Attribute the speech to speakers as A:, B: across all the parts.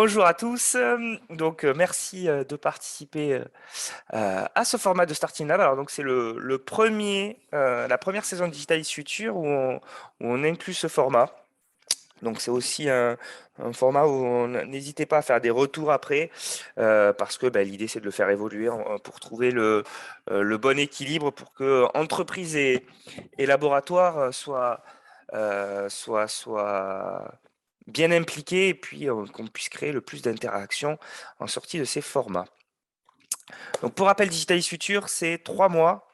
A: Bonjour à tous. Merci de participer à ce format de Starting Lab. Alors, donc, c'est le premier, la première saison de Digitalis Future où on inclut ce format. Donc, c'est aussi un format où n'hésitez pas à faire des retours après, parce que l'idée, c'est de le faire évoluer pour trouver le bon équilibre pour que entreprises et laboratoires soient bien impliqués et puis qu'on puisse créer le plus d'interactions en sortie de ces formats. Donc, pour rappel, Digitalis Future, c'est 3 mois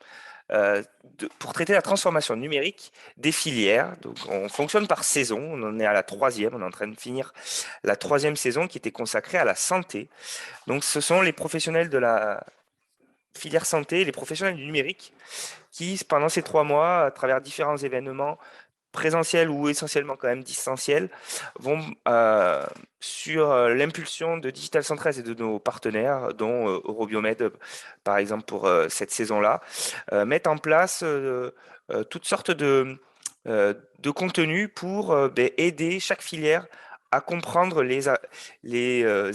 A: pour traiter la transformation numérique des filières. Donc, on fonctionne par saison. On en est à la 3e. On est en train de finir la 3e saison qui était consacrée à la santé. Donc, ce sont les professionnels de la filière santé, les professionnels du numérique qui, pendant ces 3 mois, à travers différents événements présentiels ou essentiellement quand même distanciels, vont sur l'impulsion de Digital 113 et de nos partenaires, dont Eurobiomed, par exemple, pour cette saison-là, mettre en place toutes sortes de contenus pour aider chaque filière à comprendre les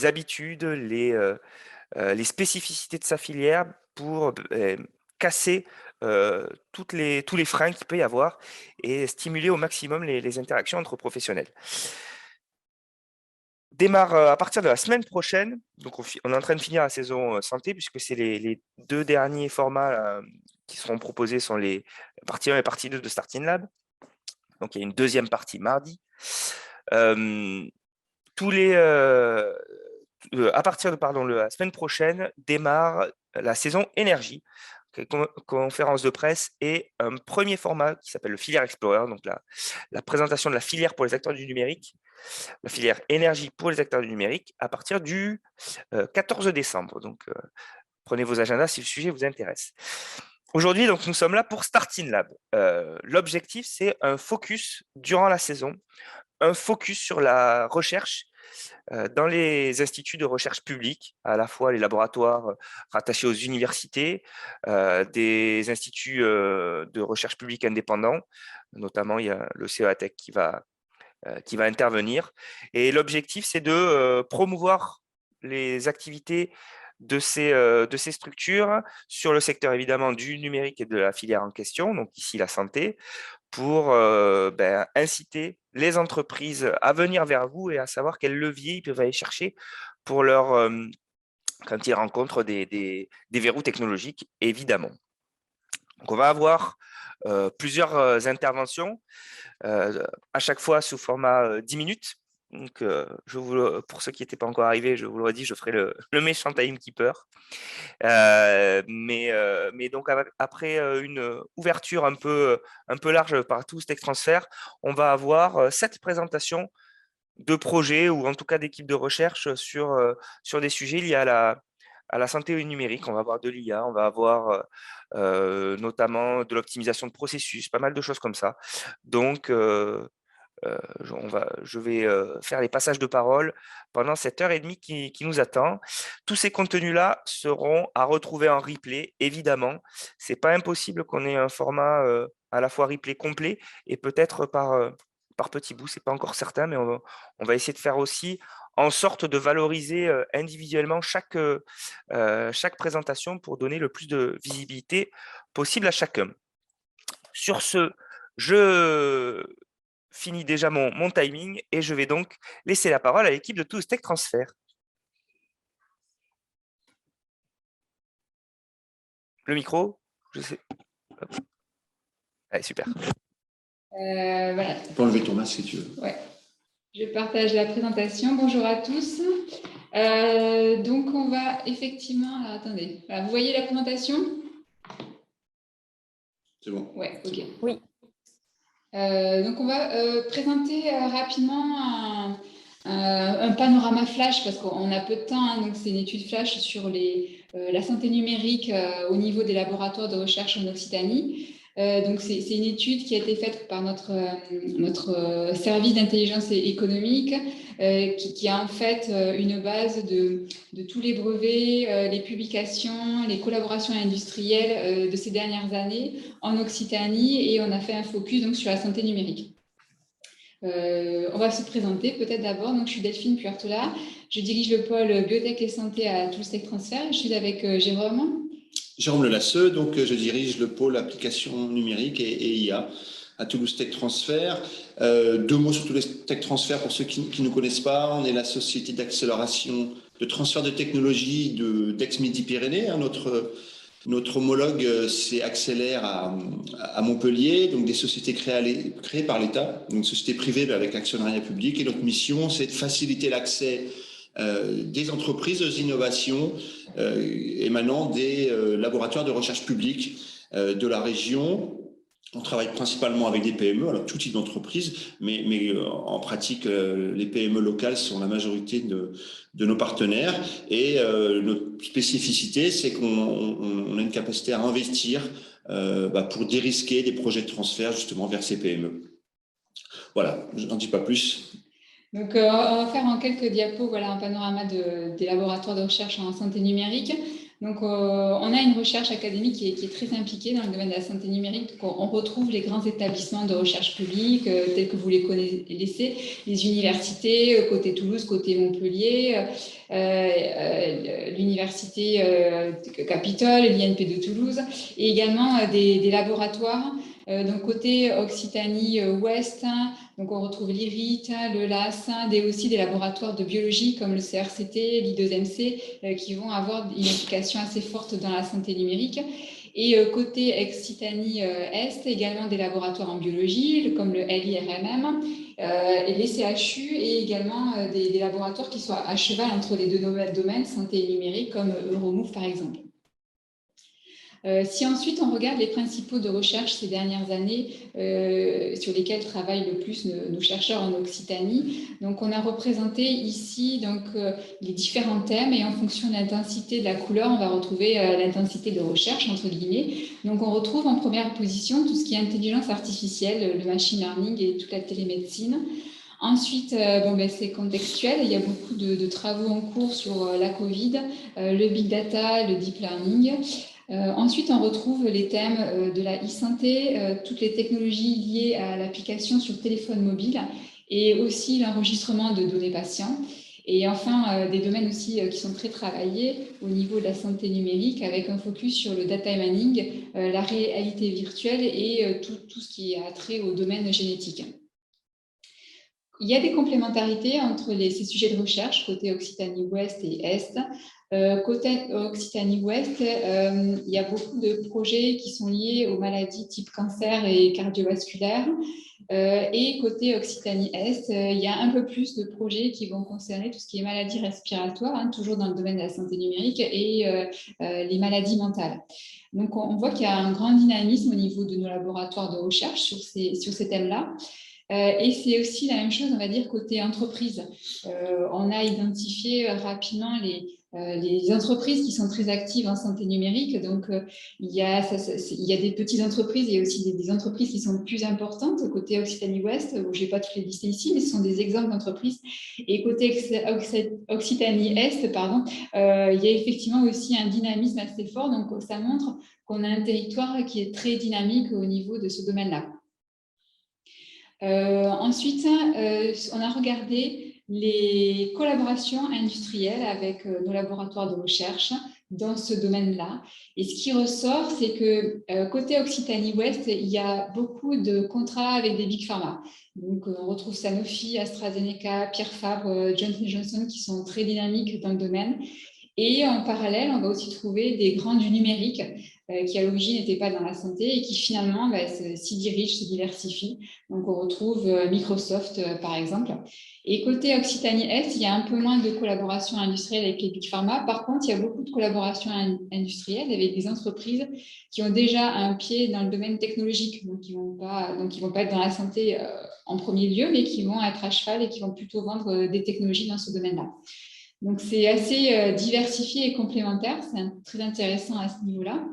A: habitudes, les spécificités de sa filière pour casser tous les freins qu'il peut y avoir et stimuler au maximum les interactions entre professionnels. Démarre à partir de la semaine prochaine. Donc, on est en train de finir la saison santé puisque c'est les 2 derniers formats qui seront proposés sont les partie 1 et partie 2 de Starting Lab. Donc, il y a une deuxième partie mardi. À partir de la semaine prochaine démarre la saison énergie, conférence de presse et un premier format qui s'appelle le Filière Explorer, donc la présentation de la filière pour les acteurs du numérique, la filière énergie pour les acteurs du numérique, à partir du 14 décembre. Donc, prenez vos agendas si le sujet vous intéresse. Aujourd'hui, donc, nous sommes là pour Starting Lab. L'objectif, c'est un focus durant la saison, un focus sur la recherche dans les instituts de recherche publics, à la fois les laboratoires rattachés aux universités, des instituts de recherche publique indépendants, notamment il y a le CEATEC qui va intervenir. Et l'objectif, c'est de promouvoir les activités de ces structures sur le secteur évidemment du numérique et de la filière en question, donc ici la santé, pour inciter les entreprises à venir vers vous et à savoir quels leviers ils peuvent aller chercher pour quand ils rencontrent des verrous technologiques, évidemment. Donc, on va avoir plusieurs interventions, à chaque fois sous format 10 minutes. Donc, pour ceux qui n'étaient pas encore arrivés, je vous le redis, je ferai le méchant timekeeper. Mais donc après une ouverture un peu large par tout ce tech transfert, on va avoir 7 présentations de projets ou en tout cas d'équipes de recherche sur des sujets liés à la santé et au numérique. On va avoir de l'IA, on va avoir notamment de l'optimisation de processus, pas mal de choses comme ça. Donc, je vais faire les passages de parole pendant cette heure et demie qui nous attend. Tous ces contenus-là seront à retrouver en replay, évidemment. C'est pas impossible qu'on ait un format à la fois replay complet et peut-être par petits bouts, c'est pas encore certain, mais on va essayer de faire aussi en sorte de valoriser individuellement chaque présentation pour donner le plus de visibilité possible à chacun. Sur ce, je finis déjà mon timing et je vais donc laisser la parole à l'équipe de Tous Tech Transfer. Le micro, je sais. Allez, super.
B: Voilà.
C: Tu peux enlever ton masque si tu veux.
B: Ouais. Je partage la présentation. Bonjour à tous. Donc, on va effectivement... Alors, attendez. Voilà, vous voyez la présentation?
C: C'est bon.
B: Ouais, ok.
D: Oui.
B: Donc, on va présenter rapidement un panorama flash parce qu'on a peu de temps. Hein, donc, c'est une étude flash sur la santé numérique au niveau des laboratoires de recherche en Occitanie. Donc, c'est une étude qui a été faite par notre service d'intelligence économique qui a en fait une base de tous les brevets, les publications, les collaborations industrielles de ces dernières années en Occitanie et on a fait un focus donc, sur la santé numérique. On va se présenter peut-être d'abord. Donc, je suis Delphine Puertola. Je dirige le pôle biotech et santé à Toulouse Tech Transfer. Je suis avec Jérôme.
C: Jérôme Lelasseux, donc je dirige le pôle application numérique et IA à Toulouse Tech Transfer. Deux mots sur Toulouse Tech Transfer pour ceux qui ne nous connaissent pas. On est la société d'accélération de transfert de technologie d'Aix-Midi-Pyrénées. Notre homologue, c'est Accélère à Montpellier, donc des sociétés créées par l'État, donc sociétés privées mais avec actionnariat public. Et notre mission, c'est de faciliter l'accès des entreprises aux innovations émanant des laboratoires de recherche publics de la région. On travaille principalement avec des PME, alors tout type d'entreprise, mais en pratique, les PME locales sont la majorité de nos partenaires. Et notre spécificité, c'est qu'on a une capacité à investir pour dérisquer des projets de transfert justement vers ces PME. Voilà, je n'en dis pas plus.
B: Donc, on va faire en quelques diapos un panorama des laboratoires de recherche en santé numérique. Donc, on a une recherche académique qui est très impliquée dans le domaine de la santé numérique. Donc, on retrouve les grands établissements de recherche publique tels que vous les connaissez, les universités, côté Toulouse, côté Montpellier, l'université Capitole, l'INP de Toulouse, et également des laboratoires. Donc, côté Occitanie-Ouest, donc on retrouve l'IRIT, le LAS, aussi des laboratoires de biologie comme le CRCT, l'I2MC, qui vont avoir une application assez forte dans la santé numérique. Et côté Occitanie-Est, également des laboratoires en biologie comme le LIRMM, et les CHU, et également des laboratoires qui sont à cheval entre les deux domaines, santé et numérique, comme Euromove par exemple. Si ensuite on regarde les principaux de recherche ces dernières années sur lesquels travaillent le plus nos chercheurs en Occitanie, donc on a représenté ici les différents thèmes, et en fonction de l'intensité de la couleur, on va retrouver l'intensité de recherche entre guillemets. Donc on retrouve en première position tout ce qui est intelligence artificielle, le machine learning et toute la télémédecine. Ensuite, c'est contextuel. Il y a beaucoup de travaux en cours sur la Covid, le big data, le deep learning. Ensuite, on retrouve les thèmes de la e-santé, toutes les technologies liées à l'application sur téléphone mobile, et aussi l'enregistrement de données patients. Et enfin, des domaines aussi qui sont très travaillés au niveau de la santé numérique, avec un focus sur le data mining, la réalité virtuelle et tout ce qui a trait au domaine génétique. Il y a des complémentarités entre ces sujets de recherche, côté Occitanie-Ouest et Est. Côté Occitanie-Ouest, il y a beaucoup de projets qui sont liés aux maladies type cancer et cardiovasculaires. Et côté Occitanie-Est, il y a un peu plus de projets qui vont concerner tout ce qui est maladies respiratoires, toujours dans le domaine de la santé numérique, et les maladies mentales. Donc, on voit qu'il y a un grand dynamisme au niveau de nos laboratoires de recherche sur ces thèmes-là. Et c'est aussi la même chose, on va dire, côté entreprise. On a identifié rapidement les entreprises qui sont très actives en santé numérique. Donc, il y a des petites entreprises, il y a aussi des entreprises qui sont plus importantes côté Occitanie-Ouest, où je n'ai pas toutes les listés ici, mais ce sont des exemples d'entreprises. Et côté Occitanie-Est, il y a effectivement aussi un dynamisme assez fort. Donc, ça montre qu'on a un territoire qui est très dynamique au niveau de ce domaine-là. Ensuite, on a regardé les collaborations industrielles avec nos laboratoires de recherche dans ce domaine-là. Et ce qui ressort, c'est que côté Occitanie-Ouest, il y a beaucoup de contrats avec des big pharma. Donc, on retrouve Sanofi, AstraZeneca, Pierre Fabre, Johnson & Johnson qui sont très dynamiques dans le domaine. Et en parallèle, on va aussi trouver des grands du numérique qui à l'origine n'étaient pas dans la santé et qui finalement s'y dirigent, se diversifient. Donc on retrouve Microsoft par exemple. Et côté Occitanie-Est, il y a un peu moins de collaboration industrielle avec les big pharma. Par contre, il y a beaucoup de collaboration industrielle avec des entreprises qui ont déjà un pied dans le domaine technologique. Donc ils vont pas être dans la santé en premier lieu, mais qui vont être à cheval et qui vont plutôt vendre des technologies dans ce domaine-là. Donc, c'est assez diversifié et complémentaire. C'est très intéressant à ce niveau-là.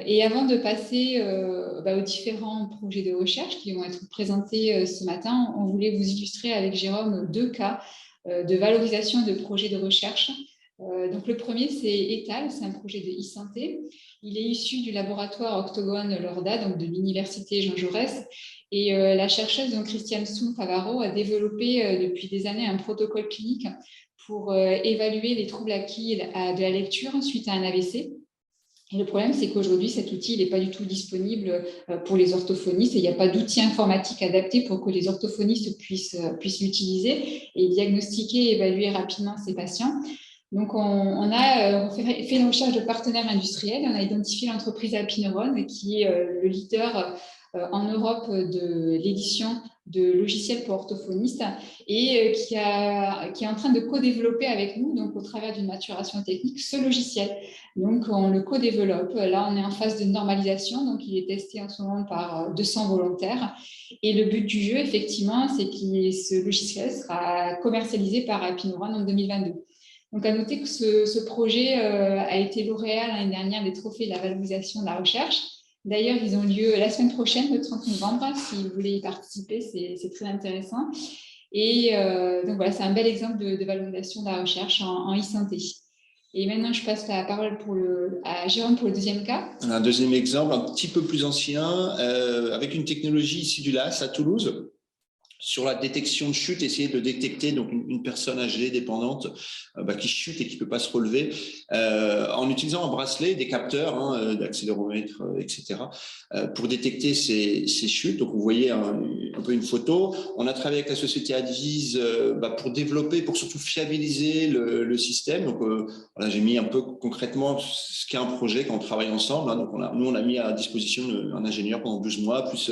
B: Et avant de passer aux différents projets de recherche qui vont être présentés ce matin, on voulait vous illustrer avec Jérôme 2 cas de valorisation de projets de recherche. Donc, le premier, c'est ETAL, c'est un projet de e-santé. Il est issu du laboratoire Octogone Lorda, donc de l'université Jean Jaurès. Et la chercheuse, donc Christiane Soum-Favaro, a développé depuis des années un protocole clinique pour évaluer les troubles acquis de la lecture suite à un AVC. Et le problème, c'est qu'aujourd'hui, cet outil n'est pas du tout disponible pour les orthophonistes et il n'y a pas d'outil informatique adapté pour que les orthophonistes puissent l'utiliser et diagnostiquer et évaluer rapidement ces patients. Donc, on a fait une recherche de partenaires industriels. On a identifié l'entreprise Alpineron, qui est le leader en Europe de l'édition de logiciels pour orthophonistes et qui est en train de co-développer avec nous, donc au travers d'une maturation technique, ce logiciel. Donc, on le co-développe. Là, on est en phase de normalisation. Donc, il est testé en ce moment par 200 volontaires. Et le but du jeu, effectivement, c'est que ce logiciel sera commercialisé par Alpineron en 2022. Donc, à noter que ce projet a été lauréat l'année dernière des trophées de la valorisation de la recherche. D'ailleurs, ils ont lieu la semaine prochaine, le 30 novembre. Si vous voulez y participer, c'est très intéressant. Et donc, voilà, c'est un bel exemple de valorisation de la recherche en e-santé. Et maintenant, je passe la parole à Jérôme pour le deuxième cas.
C: Un deuxième exemple, un petit peu plus ancien, avec une technologie issue du LAS à Toulouse. Sur la détection de chute, essayer de détecter donc une personne âgée, dépendante, qui chute et qui peut pas se relever, en utilisant un bracelet, des capteurs d'accéléromètre, etc., pour détecter ces chutes. Donc, vous voyez un peu une photo. On a travaillé avec la société Advise pour développer, pour surtout fiabiliser le système. Donc, voilà, j'ai mis un peu concrètement ce qu'est un projet quand on travaille ensemble. Donc, on a mis à disposition un ingénieur pendant 12 mois, plus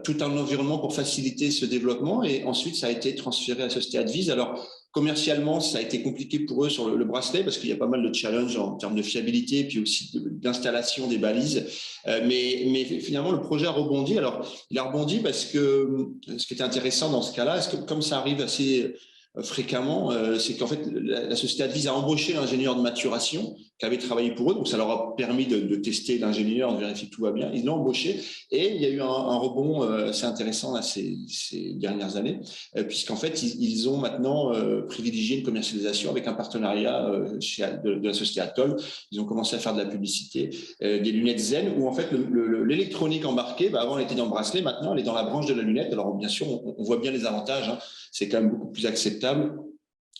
C: tout un environnement pour faciliter ce développement. Et ensuite, ça a été transféré à la société Advise. Alors, commercialement, ça a été compliqué pour eux sur le bracelet parce qu'il y a pas mal de challenges en termes de fiabilité et puis aussi d'installation des balises. Mais finalement, le projet a rebondi. Alors, il a rebondi parce que ce qui était intéressant dans ce cas-là, c'est que comme ça arrive assez fréquemment, c'est qu'en fait, la société Advise a embauché l'ingénieur de maturation qui avait travaillé pour eux. Donc, ça leur a permis de tester l'ingénieur, de vérifier que tout va bien. Ils l'ont embauché et il y a eu un rebond assez intéressant là, ces dernières années, puisqu'en fait, ils ont maintenant privilégié une commercialisation avec un partenariat de la société Atoll. Ils ont commencé à faire de la publicité, des lunettes Zen, où en fait, l'électronique embarquée, avant, elle était dans le bracelet, maintenant, elle est dans la branche de la lunette. Alors, bien sûr, on voit bien les avantages. C'est quand même beaucoup plus acceptable.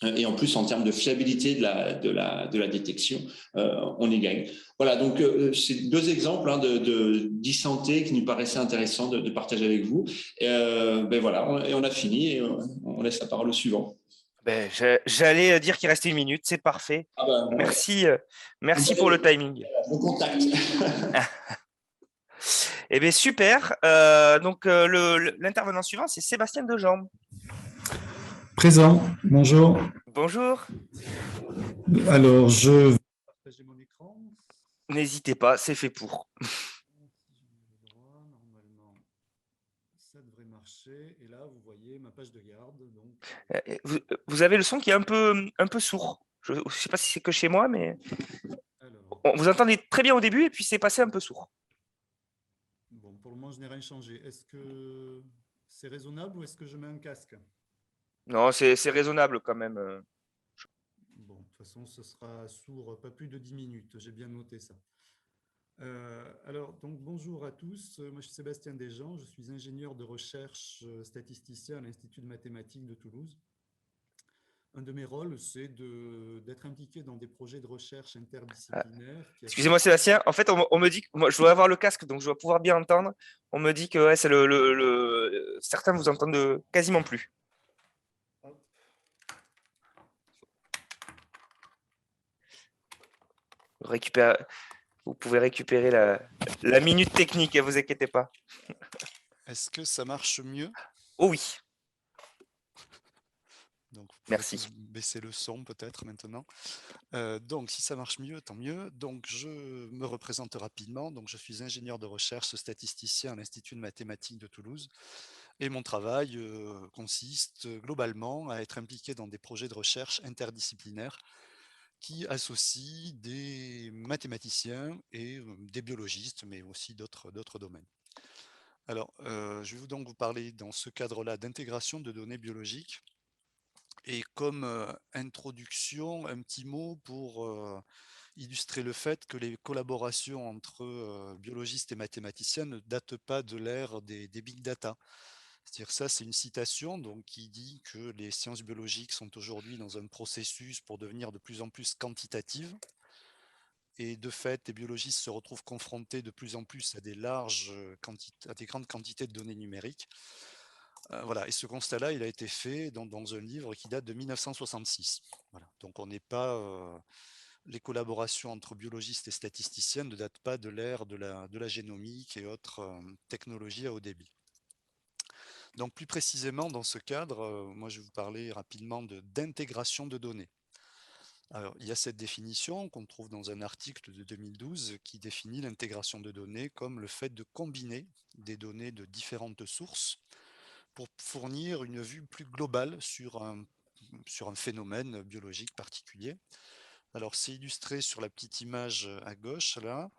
C: Et en plus, en termes de fiabilité de la détection, on y gagne. Voilà, donc c'est deux exemples d'e-santé qui nous paraissaient intéressants de partager avec vous. Et voilà, et on a fini et on laisse la parole au suivant.
A: J'allais dire qu'il restait 1 minute, c'est parfait. Merci pour le timing.
C: Bon contact.
A: Eh bien, super. Donc, l'intervenant suivant, c'est Sébastien Dejambe.
D: Présent, bonjour.
A: Bonjour.
D: Alors, je vais partager mon écran.
A: N'hésitez pas, c'est fait pour.
D: Normalement, ça devrait marcher. Et là, vous voyez ma page de garde. Donc...
A: Vous avez le son qui est un peu sourd. Je ne sais pas si c'est que chez moi, mais vous entendez très bien au début et puis c'est passé un peu sourd.
D: Bon, pour le moment, je n'ai rien changé. Est-ce que c'est raisonnable ou est-ce que je mets un casque?
A: Non, c'est raisonnable quand même.
D: Bon, de toute façon, ce sera sourd pas plus de 10 minutes. J'ai bien noté ça. Alors, donc, bonjour à tous. Moi, je suis Sébastien Desjans. Je suis ingénieur de recherche statisticien à l'Institut de mathématiques de Toulouse. Un de mes rôles, c'est d'être impliqué dans des projets de recherche interdisciplinaires.
A: Excusez-moi, Sébastien. En fait, on me dit que moi, je dois avoir le casque, donc je dois pouvoir bien entendre. On me dit que ouais, c'est certains vous entendent quasiment plus. Vous pouvez récupérer la minute technique, ne vous inquiétez pas.
E: Est-ce que ça marche mieux?
A: Oh oui.
E: Donc, vous
A: merci.
E: Baisser le son peut-être maintenant. Donc, si ça marche mieux, tant mieux. Donc, je me représente rapidement. Donc, je suis ingénieur de recherche statisticien à l'Institut de mathématiques de Toulouse. Et mon travail consiste globalement à être impliqué dans des projets de recherche interdisciplinaires qui associent des mathématiciens et des biologistes, mais aussi d'autres domaines. Alors, je vais donc vous parler dans ce cadre-là d'intégration de données biologiques. Et comme introduction, un petit mot pour illustrer le fait que les collaborations entre biologistes et mathématiciens ne datent pas de l'ère des big data. C'est-à-dire ça, c'est une citation donc, qui dit que les sciences biologiques sont aujourd'hui dans un processus pour devenir de plus en plus quantitatives. Et de fait, les biologistes se retrouvent confrontés de plus en plus à des à des grandes quantités de données numériques. Voilà. Et ce constat-là, il a été fait dans un livre qui date de 1966. Voilà. Donc on n'est pas... les collaborations entre biologistes et statisticiens ne datent pas de l'ère de la génomique et autres technologies à haut débit. Donc plus précisément, dans ce cadre, moi je vais vous parler rapidement d'intégration de données. Alors, il y a cette définition qu'on trouve dans un article de 2012 qui définit l'intégration de données comme le fait de combiner des données de différentes sources pour fournir une vue plus globale sur un phénomène biologique particulier. Alors, c'est illustré sur la petite image à gauche, là,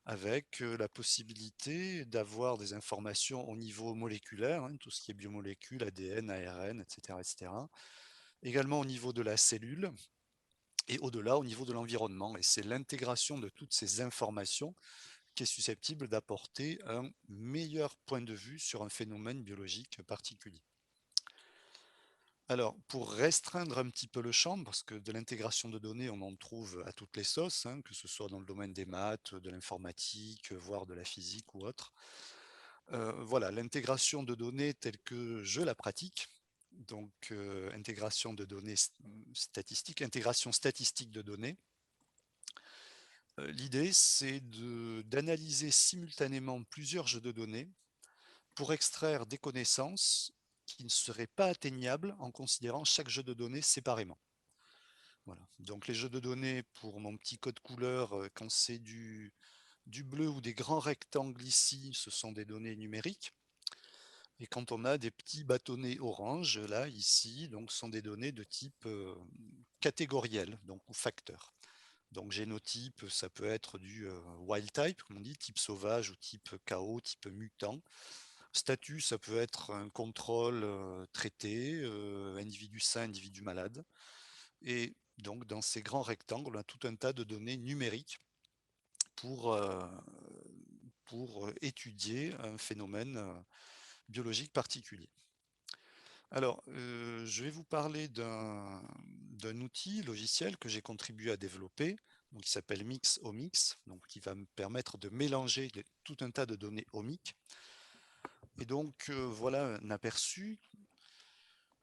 E: avec la possibilité d'avoir des informations au niveau moléculaire, hein, tout ce qui est biomolécules, ADN, ARN, etc., etc. Également au niveau de la cellule, et au-delà au niveau de l'environnement. Et c'est l'intégration de toutes ces informations qui est susceptible d'apporter un meilleur point de vue sur un phénomène biologique particulier. Alors, pour restreindre un petit peu le champ, parce que de l'intégration de données, on en trouve à toutes les sauces, hein, que ce soit dans le domaine des maths, de l'informatique, voire de la physique ou autre. Voilà, l'intégration de données telle que je la pratique, donc intégration de données statistiques, intégration statistique de données. L'idée, c'est d'analyser simultanément plusieurs jeux de données pour extraire des connaissances qui ne seraient pas atteignables en considérant chaque jeu de données séparément. Voilà. Donc les jeux de données, pour mon petit code couleur, quand c'est du bleu ou des grands rectangles ici, ce sont des données numériques. Et quand on a des petits bâtonnets orange, là, ici, donc, ce sont des données de type catégoriel, donc ou facteur. Donc génotype, ça peut être du wild type, comme on dit, type sauvage ou type chaos, type mutant. Statut, ça peut être un contrôle traité, individu sain, individu malade. Et donc dans ces grands rectangles, on a tout un tas de données numériques pour étudier un phénomène biologique particulier. Alors, je vais vous parler d'un outil logiciel que j'ai contribué à développer, donc qui s'appelle MixOmics, donc qui va me permettre de mélanger tout un tas de données omiques. Et donc, voilà un aperçu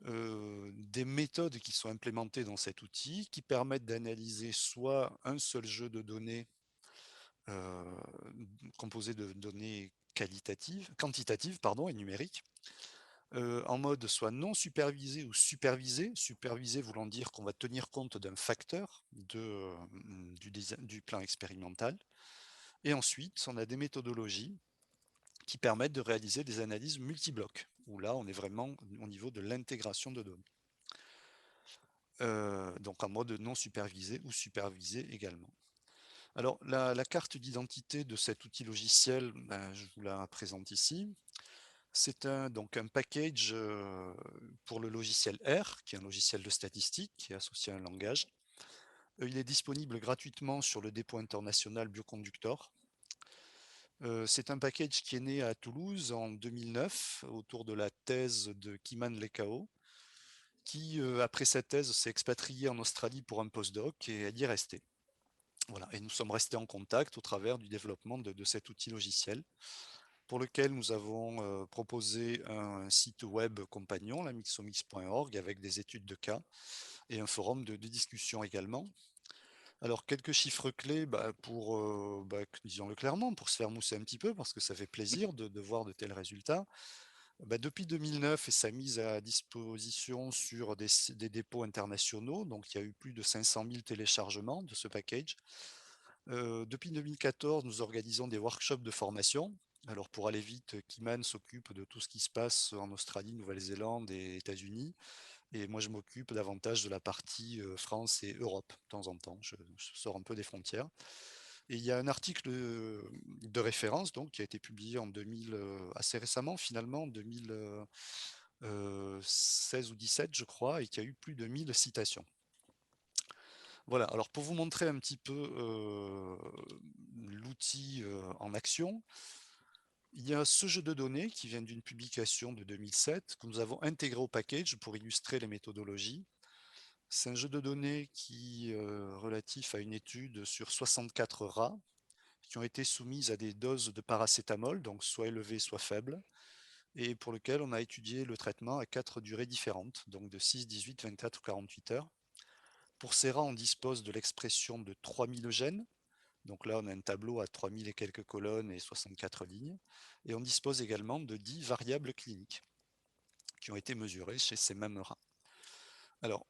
E: des méthodes qui sont implémentées dans cet outil, qui permettent d'analyser soit un seul jeu de données composé de données quantitatives et numériques, en mode soit non supervisé ou supervisé, supervisé voulant dire qu'on va tenir compte d'un facteur du plan expérimental. Et ensuite, on a des méthodologies qui permettent de réaliser des analyses multiblocs, où là, on est vraiment au niveau de l'intégration de données. Donc en mode non supervisé ou supervisé également. Alors, la carte d'identité de cet outil logiciel, je vous la présente ici. C'est donc un package pour le logiciel R, qui est un logiciel de statistique, qui est associé à un langage. Il est disponible gratuitement sur le dépôt international Bioconductor. C'est un package qui est né à Toulouse en 2009, autour de la thèse de Kimman Lekao, qui, après sa thèse, s'est expatrié en Australie pour un postdoc et elle y est resté. Voilà. Et nous sommes restés en contact au travers du développement de cet outil logiciel, pour lequel nous avons proposé un site web compagnon, la mixomix.org, avec des études de cas et un forum de discussion également. Alors, quelques chiffres clés disons-le clairement, pour se faire mousser un petit peu, parce que ça fait plaisir de voir de tels résultats. Depuis 2009 et sa mise à disposition sur des dépôts internationaux, donc il y a eu plus de 500 000 téléchargements de ce package. Depuis 2014, nous organisons des workshops de formation. Alors pour aller vite, Kimman s'occupe de tout ce qui se passe en Australie, Nouvelle-Zélande et États-Unis. Et moi, je m'occupe davantage de la partie France et Europe, de temps en temps. Je sors un peu des frontières. Et il y a un article de référence donc, qui a été publié en 2000, assez récemment, finalement, en 2016 ou 2017, je crois, et qui a eu plus de 1000 citations. Voilà, alors pour vous montrer un petit peu l'outil en action, il y a ce jeu de données qui vient d'une publication de 2007 que nous avons intégré au package pour illustrer les méthodologies. C'est un jeu de données qui relatif à une étude sur 64 rats qui ont été soumises à des doses de paracétamol, donc soit élevées, soit faibles, et pour lequel on a étudié le traitement à 4 durées différentes, donc de 6, 18, 24 ou 48 heures. Pour ces rats, on dispose de l'expression de 3000 gènes. Donc là, on a un tableau à 3000 et quelques colonnes et 64 lignes. Et on dispose également de 10 variables cliniques qui ont été mesurées chez ces mêmes rats. Alors,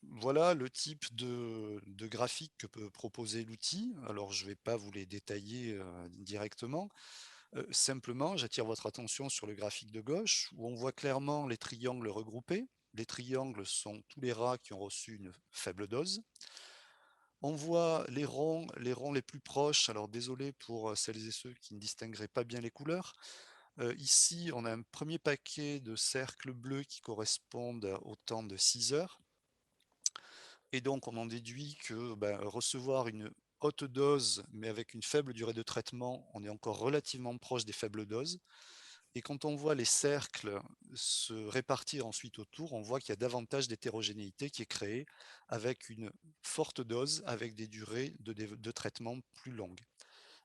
E: voilà le type de graphique que peut proposer l'outil. Alors, je ne vais pas vous les détailler directement. Simplement, j'attire votre attention sur le graphique de gauche où on voit clairement les triangles regroupés. Les triangles sont tous les rats qui ont reçu une faible dose. On voit les ronds les plus proches. Alors désolé pour celles et ceux qui ne distingueraient pas bien les couleurs. Ici, on a un premier paquet de cercles bleus qui correspondent au temps de 6 heures. Et donc, on en déduit que recevoir une haute dose, mais avec une faible durée de traitement, on est encore relativement proche des faibles doses. Et quand on voit les cercles se répartir ensuite autour, on voit qu'il y a davantage d'hétérogénéité qui est créée avec une forte dose, avec des durées de traitement plus longues.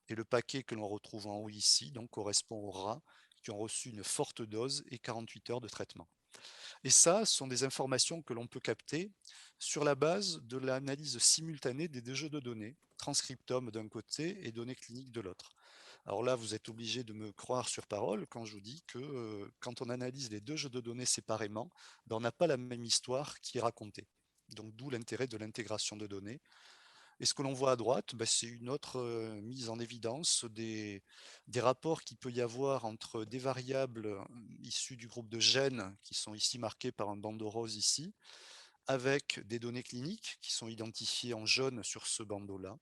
E: Et le paquet que l'on retrouve en haut ici donc, correspond aux rats qui ont reçu une forte dose et 48 heures de traitement. Et ça, ce sont des informations que l'on peut capter sur la base de l'analyse simultanée des deux jeux de données, transcriptome d'un côté et données cliniques de l'autre. Alors là, vous êtes obligé de me croire sur parole quand je vous dis que quand on analyse les deux jeux de données séparément, on n'a pas la même histoire qui est racontée. Donc d'où l'intérêt de l'intégration de données. Et ce que l'on voit à droite, c'est une autre mise en évidence des rapports qu'il peut y avoir entre des variables issues du groupe de gènes qui sont ici marquées par un bandeau rose ici, avec des données cliniques qui sont identifiées en jaune sur ce bandeau-là.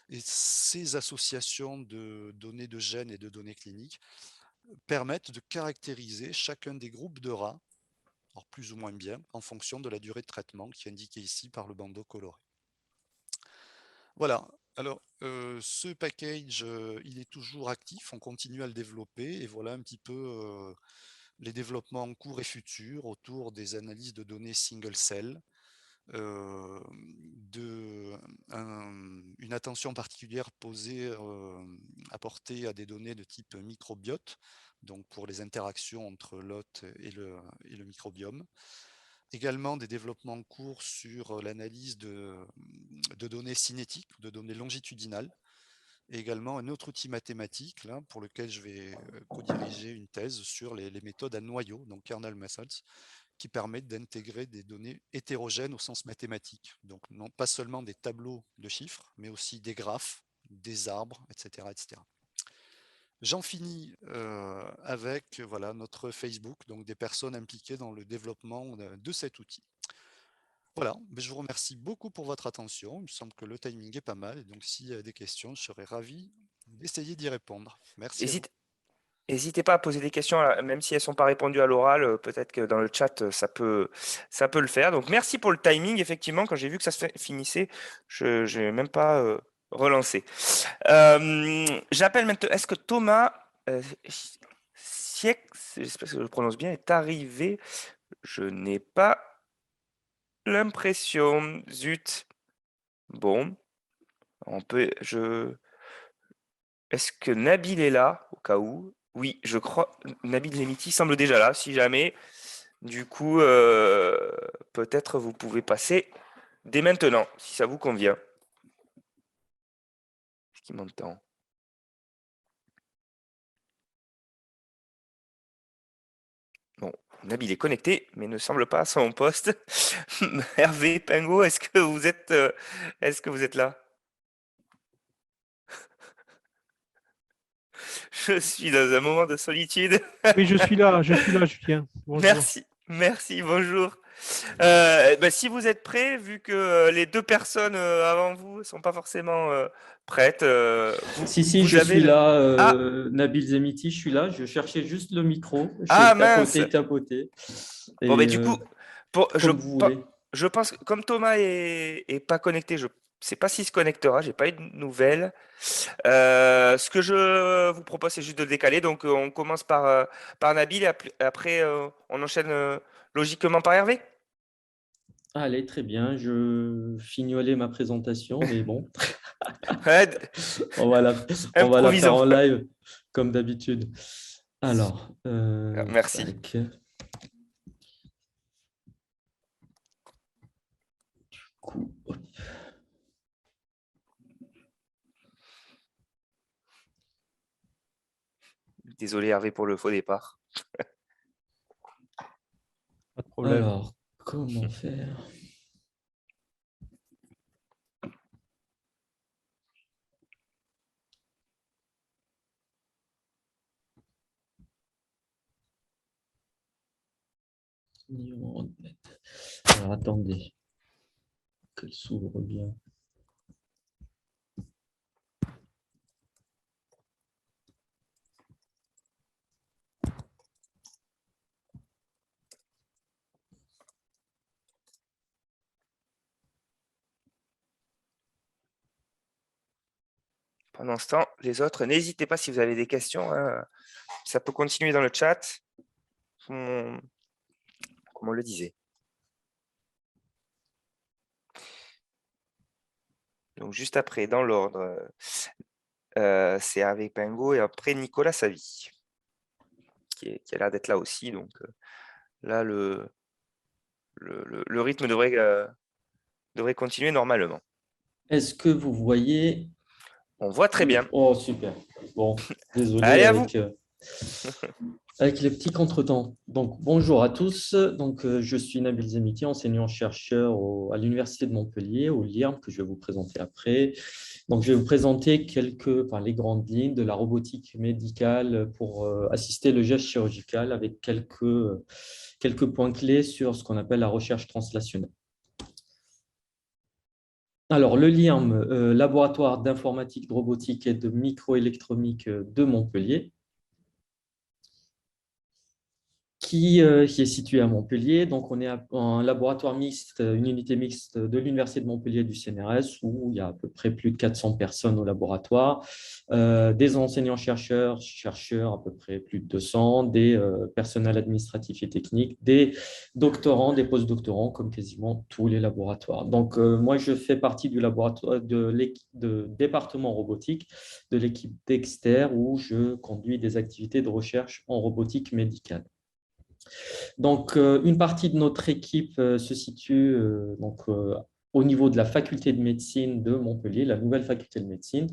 E: Et ces associations de données de gènes et de données cliniques permettent de caractériser chacun des groupes de rats, alors plus ou moins bien, en fonction de la durée de traitement qui est indiquée ici par le bandeau coloré. Voilà, alors ce package, il est toujours actif, on continue à le développer et voilà un petit peu les développements en cours et futurs autour des analyses de données single cell, une attention particulière apportée à des données de type microbiote, donc pour les interactions entre l'hôte et le microbiome. Également des développements en cours sur l'analyse de données cinétiques, de données longitudinales, et également un autre outil mathématique là, pour lequel je vais co-diriger une thèse sur les méthodes à noyau, donc kernel methods, qui permettent d'intégrer des données hétérogènes au sens mathématique. Donc non pas seulement des tableaux de chiffres, mais aussi des graphes, des arbres, etc. etc. J'en finis avec voilà, notre Facebook, donc des personnes impliquées dans le développement de cet outil. Voilà, je vous remercie beaucoup pour votre attention. Il me semble que le timing est pas mal. Et donc, s'il y a des questions, je serais ravi d'essayer d'y répondre. Merci à vous.
A: N'hésitez pas à poser des questions, même si elles ne sont pas répondues à l'oral, peut-être que dans le chat, ça peut le faire. Donc, merci pour le timing. Effectivement, quand j'ai vu que ça se finissait, je n'ai même pas relancé. J'appelle maintenant, est-ce que Thomas Siex, j'espère que je le prononce bien, est arrivé? Je n'ai pas l'impression. Zut. Bon, on peut. Est-ce que Nabil est là, au cas où? Oui, je crois. Nabil Zemiti semble déjà là, si jamais. Du coup, peut-être vous pouvez passer dès maintenant, si ça vous convient. Est-ce qu'il m'entend? Bon, Nabil est connecté, mais ne semble pas à son poste. Hervé, Pingo, est-ce que vous êtes là? Je suis dans un moment de solitude.
F: Oui, je suis là, Julien. Bonjour.
A: Merci, bonjour. Si vous êtes prêts, vu que les deux personnes avant vous ne sont pas forcément prêtes.
G: Si, je suis là, Nabil Zemiti, je suis là. Je cherchais juste le micro.
A: Ah mince.
G: Tapoté.
A: Bon, du coup, je pense que comme Thomas est pas connecté, je ne sais pas s'il se connectera, j'ai pas eu de nouvelles. Ce que je vous propose, c'est juste de décaler. Donc, on commence par Nabil et après, on enchaîne logiquement par Hervé.
G: Allez, très bien. Je fignolais ma présentation, mais bon,
A: Ouais,
G: on va la, on va la faire
A: improvisons.
G: en live comme d'habitude. Alors,
A: Merci.
G: tac. Du coup, hop.
A: Désolé Hervé pour le faux départ.
F: Pas de problème.
G: Alors, comment faire? Alors, attendez, qu'elle s'ouvre bien.
A: Pendant ce temps, les autres, n'hésitez pas si vous avez des questions. Hein, ça peut continuer dans le chat, comme on le disait. Donc, juste après, dans l'ordre, c'est Hervé Pingot et après Nicolas Savy, qui a l'air d'être là aussi. Donc, là, le rythme devrait continuer normalement.
G: Est-ce que vous voyez?
A: On voit très
G: Oui.
A: bien.
G: Oh, super. Bon, désolé
A: Allez, à vous.
G: Avec les petits contretemps. Donc, bonjour à tous. Donc, je suis Nabil Zemiti, enseignant-chercheur à l'Université de Montpellier, au LIRM, que je vais vous présenter après. Donc, je vais vous présenter les grandes lignes de la robotique médicale pour assister le geste chirurgical avec quelques points clés sur ce qu'on appelle la recherche translationnelle. Alors, le LIRM, laboratoire d'informatique, de robotique et de microélectronique de Montpellier, qui est situé à Montpellier. Donc, on est un laboratoire mixte, une unité mixte de l'Université de Montpellier du CNRS, où il y a à peu près plus de 400 personnes au laboratoire, des enseignants-chercheurs, à peu près plus de 200, des personnels administratifs et techniques, des doctorants, des post-doctorants, comme quasiment tous les laboratoires. Donc, moi, je fais partie du laboratoire de département robotique, de l'équipe Dexter, où je conduis des activités de recherche en robotique médicale. Donc, une partie de notre équipe se situe au niveau de la faculté de médecine de Montpellier, la nouvelle faculté de médecine,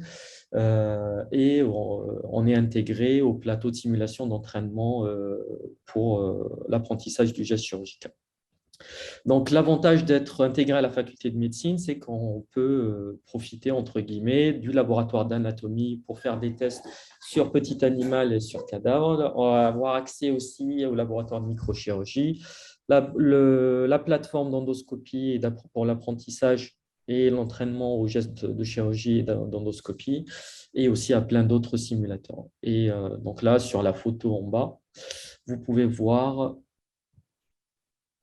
G: et on est intégré au plateau de simulation d'entraînement pour l'apprentissage du geste chirurgical. Donc, l'avantage d'être intégré à la faculté de médecine, c'est qu'on peut profiter, entre guillemets, du laboratoire d'anatomie pour faire des tests sur petit animal et sur cadavre. On va avoir accès aussi au laboratoire de microchirurgie, la plateforme d'endoscopie pour l'apprentissage et l'entraînement aux gestes de chirurgie et d'endoscopie, et aussi à plein d'autres simulateurs. Et donc là, sur la photo en bas, vous pouvez voir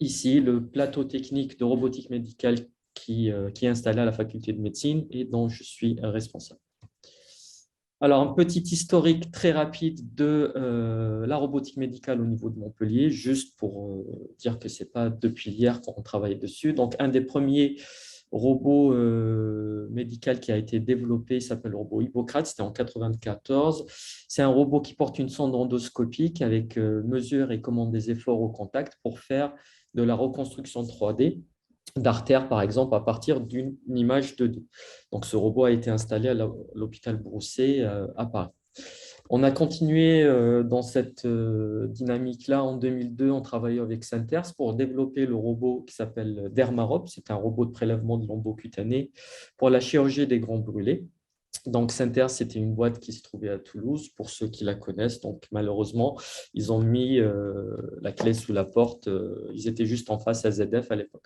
G: ici le plateau technique de robotique médicale qui est installé à la faculté de médecine et dont je suis responsable. Alors, un petit historique très rapide de la robotique médicale au niveau de Montpellier, juste pour dire que ce n'est pas depuis hier qu'on travaille dessus. Donc, un des premiers robots médicaux qui a été développé s'appelle le robot Hippocrate, c'était en 1994. C'est un robot qui porte une sonde endoscopique avec mesure et commande des efforts au contact pour faire de la reconstruction 3D d'artères, par exemple, à partir d'une image 2D. Donc, ce robot a été installé à l'hôpital Broussais à Paris. On a continué dans cette dynamique-là en 2002 en travaillant avec Centers pour développer le robot qui s'appelle Dermarop. C'est un robot de prélèvement de lambeaux cutanés pour la chirurgie des grands brûlés. Donc, Centers, c'était une boîte qui se trouvait à Toulouse, pour ceux qui la connaissent. Donc, malheureusement, ils ont mis la clé sous la porte. Ils étaient juste en face à ZF à l'époque.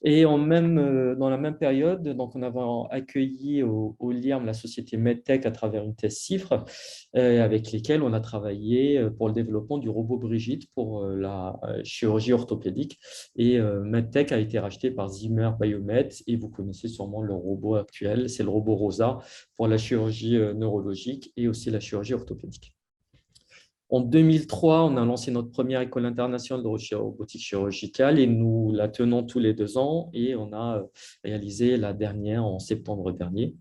G: Et dans la même période, donc on avait accueilli au LIRM la société MedTech à travers une thèse CIFRE, avec lesquels on a travaillé pour le développement du robot Brigitte pour la chirurgie orthopédique. Et MedTech a été racheté par Zimmer Biomet, et vous connaissez sûrement le robot actuel, c'est le robot ROSA pour la chirurgie neurologique et aussi la chirurgie orthopédique. En 2003, on a lancé notre première école internationale de robotique chirurgicale et nous la tenons tous les 2 ans, et on a réalisé la dernière en septembre dernier.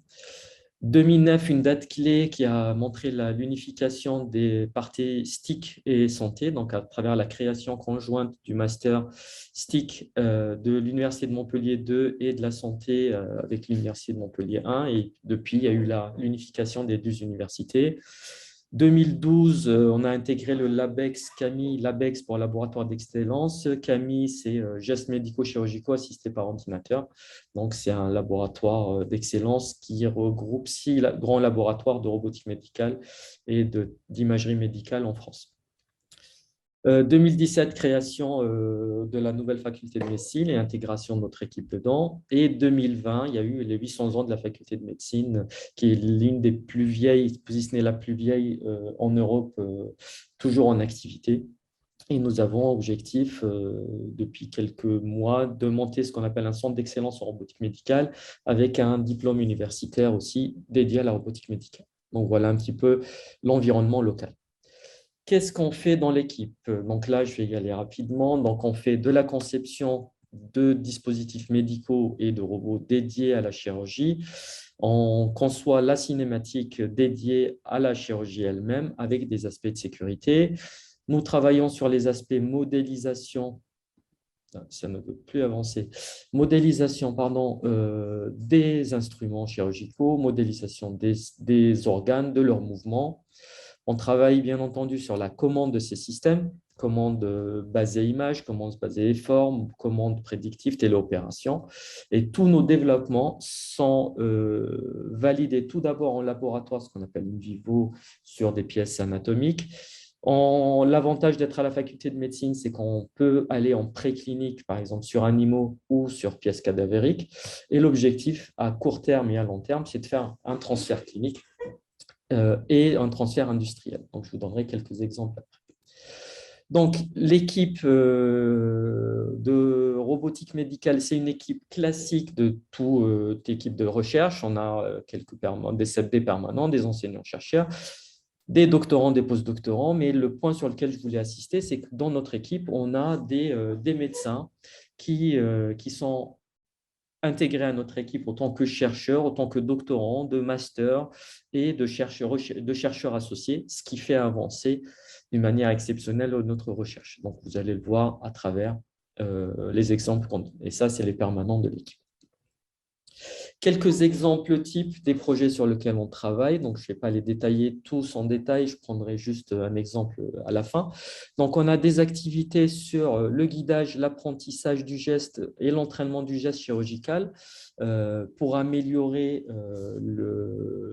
G: 2009, une date clé qui a montré l'unification des parties STIC et santé, donc à travers la création conjointe du master STIC de l'Université de Montpellier 2 et de la santé avec l'Université de Montpellier 1. Et depuis, il y a eu l'unification des 2 universités. 2012, on a intégré le LabEx, CAMI, LabEx pour laboratoire d'excellence. CAMI, c'est gestes médico-chirurgicaux assistés par ordinateur. Donc, c'est un laboratoire d'excellence qui regroupe 6 grands laboratoires de robotique médicale et d'imagerie médicale en France. 2017, création de la nouvelle faculté de médecine et intégration de notre équipe dedans. Et 2020, il y a eu les 800 ans de la faculté de médecine, qui est l'une des plus vieilles, si ce n'est la plus vieille en Europe, toujours en activité. Et nous avons objectif, depuis quelques mois, de monter ce qu'on appelle un centre d'excellence en robotique médicale avec un diplôme universitaire aussi dédié à la robotique médicale. Donc, voilà un petit peu l'environnement local. Qu'est-ce qu'on fait dans l'équipe? Donc là, je vais y aller rapidement. Donc, on fait de la conception de dispositifs médicaux et de robots dédiés à la chirurgie. On conçoit la cinématique dédiée à la chirurgie elle-même avec des aspects de sécurité. Nous travaillons sur les aspects modélisation. Ça ne veut plus avancer. Modélisation, pardon, des instruments chirurgicaux, modélisation des organes, de leurs mouvements. On travaille bien entendu sur la commande de ces systèmes, commande basée image, commande basée forme, commande prédictive, téléopération. Et tous nos développements sont validés tout d'abord en laboratoire, ce qu'on appelle in vivo, sur des pièces anatomiques. L'avantage d'être à la faculté de médecine, c'est qu'on peut aller en préclinique, par exemple sur animaux ou sur pièces cadavériques. Et l'objectif à court terme et à long terme, c'est de faire un transfert clinique et un transfert industriel. Donc, je vous donnerai quelques exemples après. Donc, l'équipe de robotique médicale, c'est une équipe classique de toute équipe de recherche. On a des CFD permanents, des enseignants-chercheurs, des doctorants, des post-doctorants. Mais le point sur lequel je voulais assister, c'est que dans notre équipe, on a des médecins qui sont intégrés à notre équipe en tant que chercheurs, en tant que doctorants, de master et de chercheurs associés, ce qui fait avancer d'une manière exceptionnelle notre recherche. Donc, vous allez le voir à travers les exemples qu'on donne. Et ça, c'est les permanents de l'équipe. Quelques exemples types des projets sur lesquels on travaille. Donc, je ne vais pas les détailler tous en détail, je prendrai juste un exemple à la fin. Donc, on a des activités sur le guidage, l'apprentissage du geste et l'entraînement du geste chirurgical pour améliorer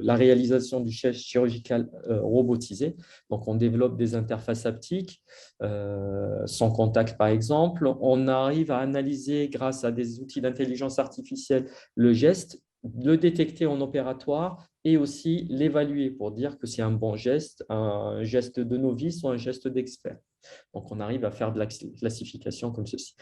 G: la réalisation du geste chirurgical robotisé. Donc, on développe des interfaces haptiques sans contact, par exemple. On arrive à analyser, grâce à des outils d'intelligence artificielle, le geste, le détecter en opératoire et aussi l'évaluer pour dire que c'est un bon geste, un geste de novice ou un geste d'expert. Donc, on arrive à faire de la classification comme ceci.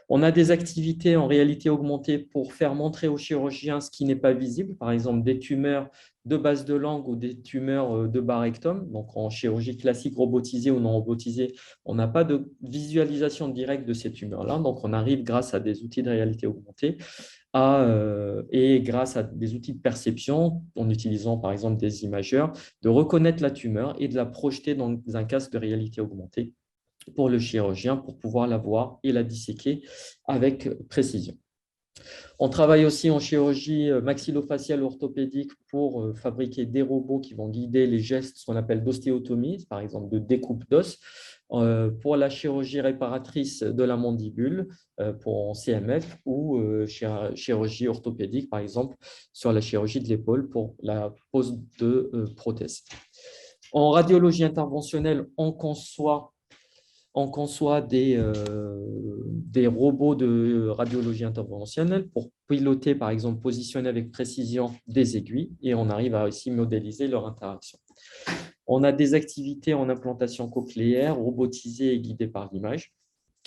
G: On a des activités en réalité augmentée pour faire montrer aux chirurgiens ce qui n'est pas visible, par exemple des tumeurs de base de langue ou des tumeurs de bas rectum. Donc, en chirurgie classique robotisée ou non robotisée, on n'a pas de visualisation directe de ces tumeurs-là. Donc, on arrive grâce à des outils de réalité augmentée et grâce à des outils de perception, en utilisant par exemple des imageurs, de reconnaître la tumeur et de la projeter dans un casque de réalité augmentée pour le chirurgien pour pouvoir la voir et la disséquer avec précision. On travaille aussi en chirurgie maxillofaciale orthopédique pour fabriquer des robots qui vont guider les gestes, ce qu'on appelle d'ostéotomie, par exemple de découpe d'os, pour la chirurgie réparatrice de la mandibule pour CMF ou chirurgie orthopédique, par exemple, sur la chirurgie de l'épaule pour la pose de prothèses. En radiologie interventionnelle, on On conçoit des robots de radiologie interventionnelle pour piloter, par exemple, positionner avec précision des aiguilles et on arrive à aussi modéliser leur interaction. On a des activités en implantation cochléaire robotisées et guidées par l'image.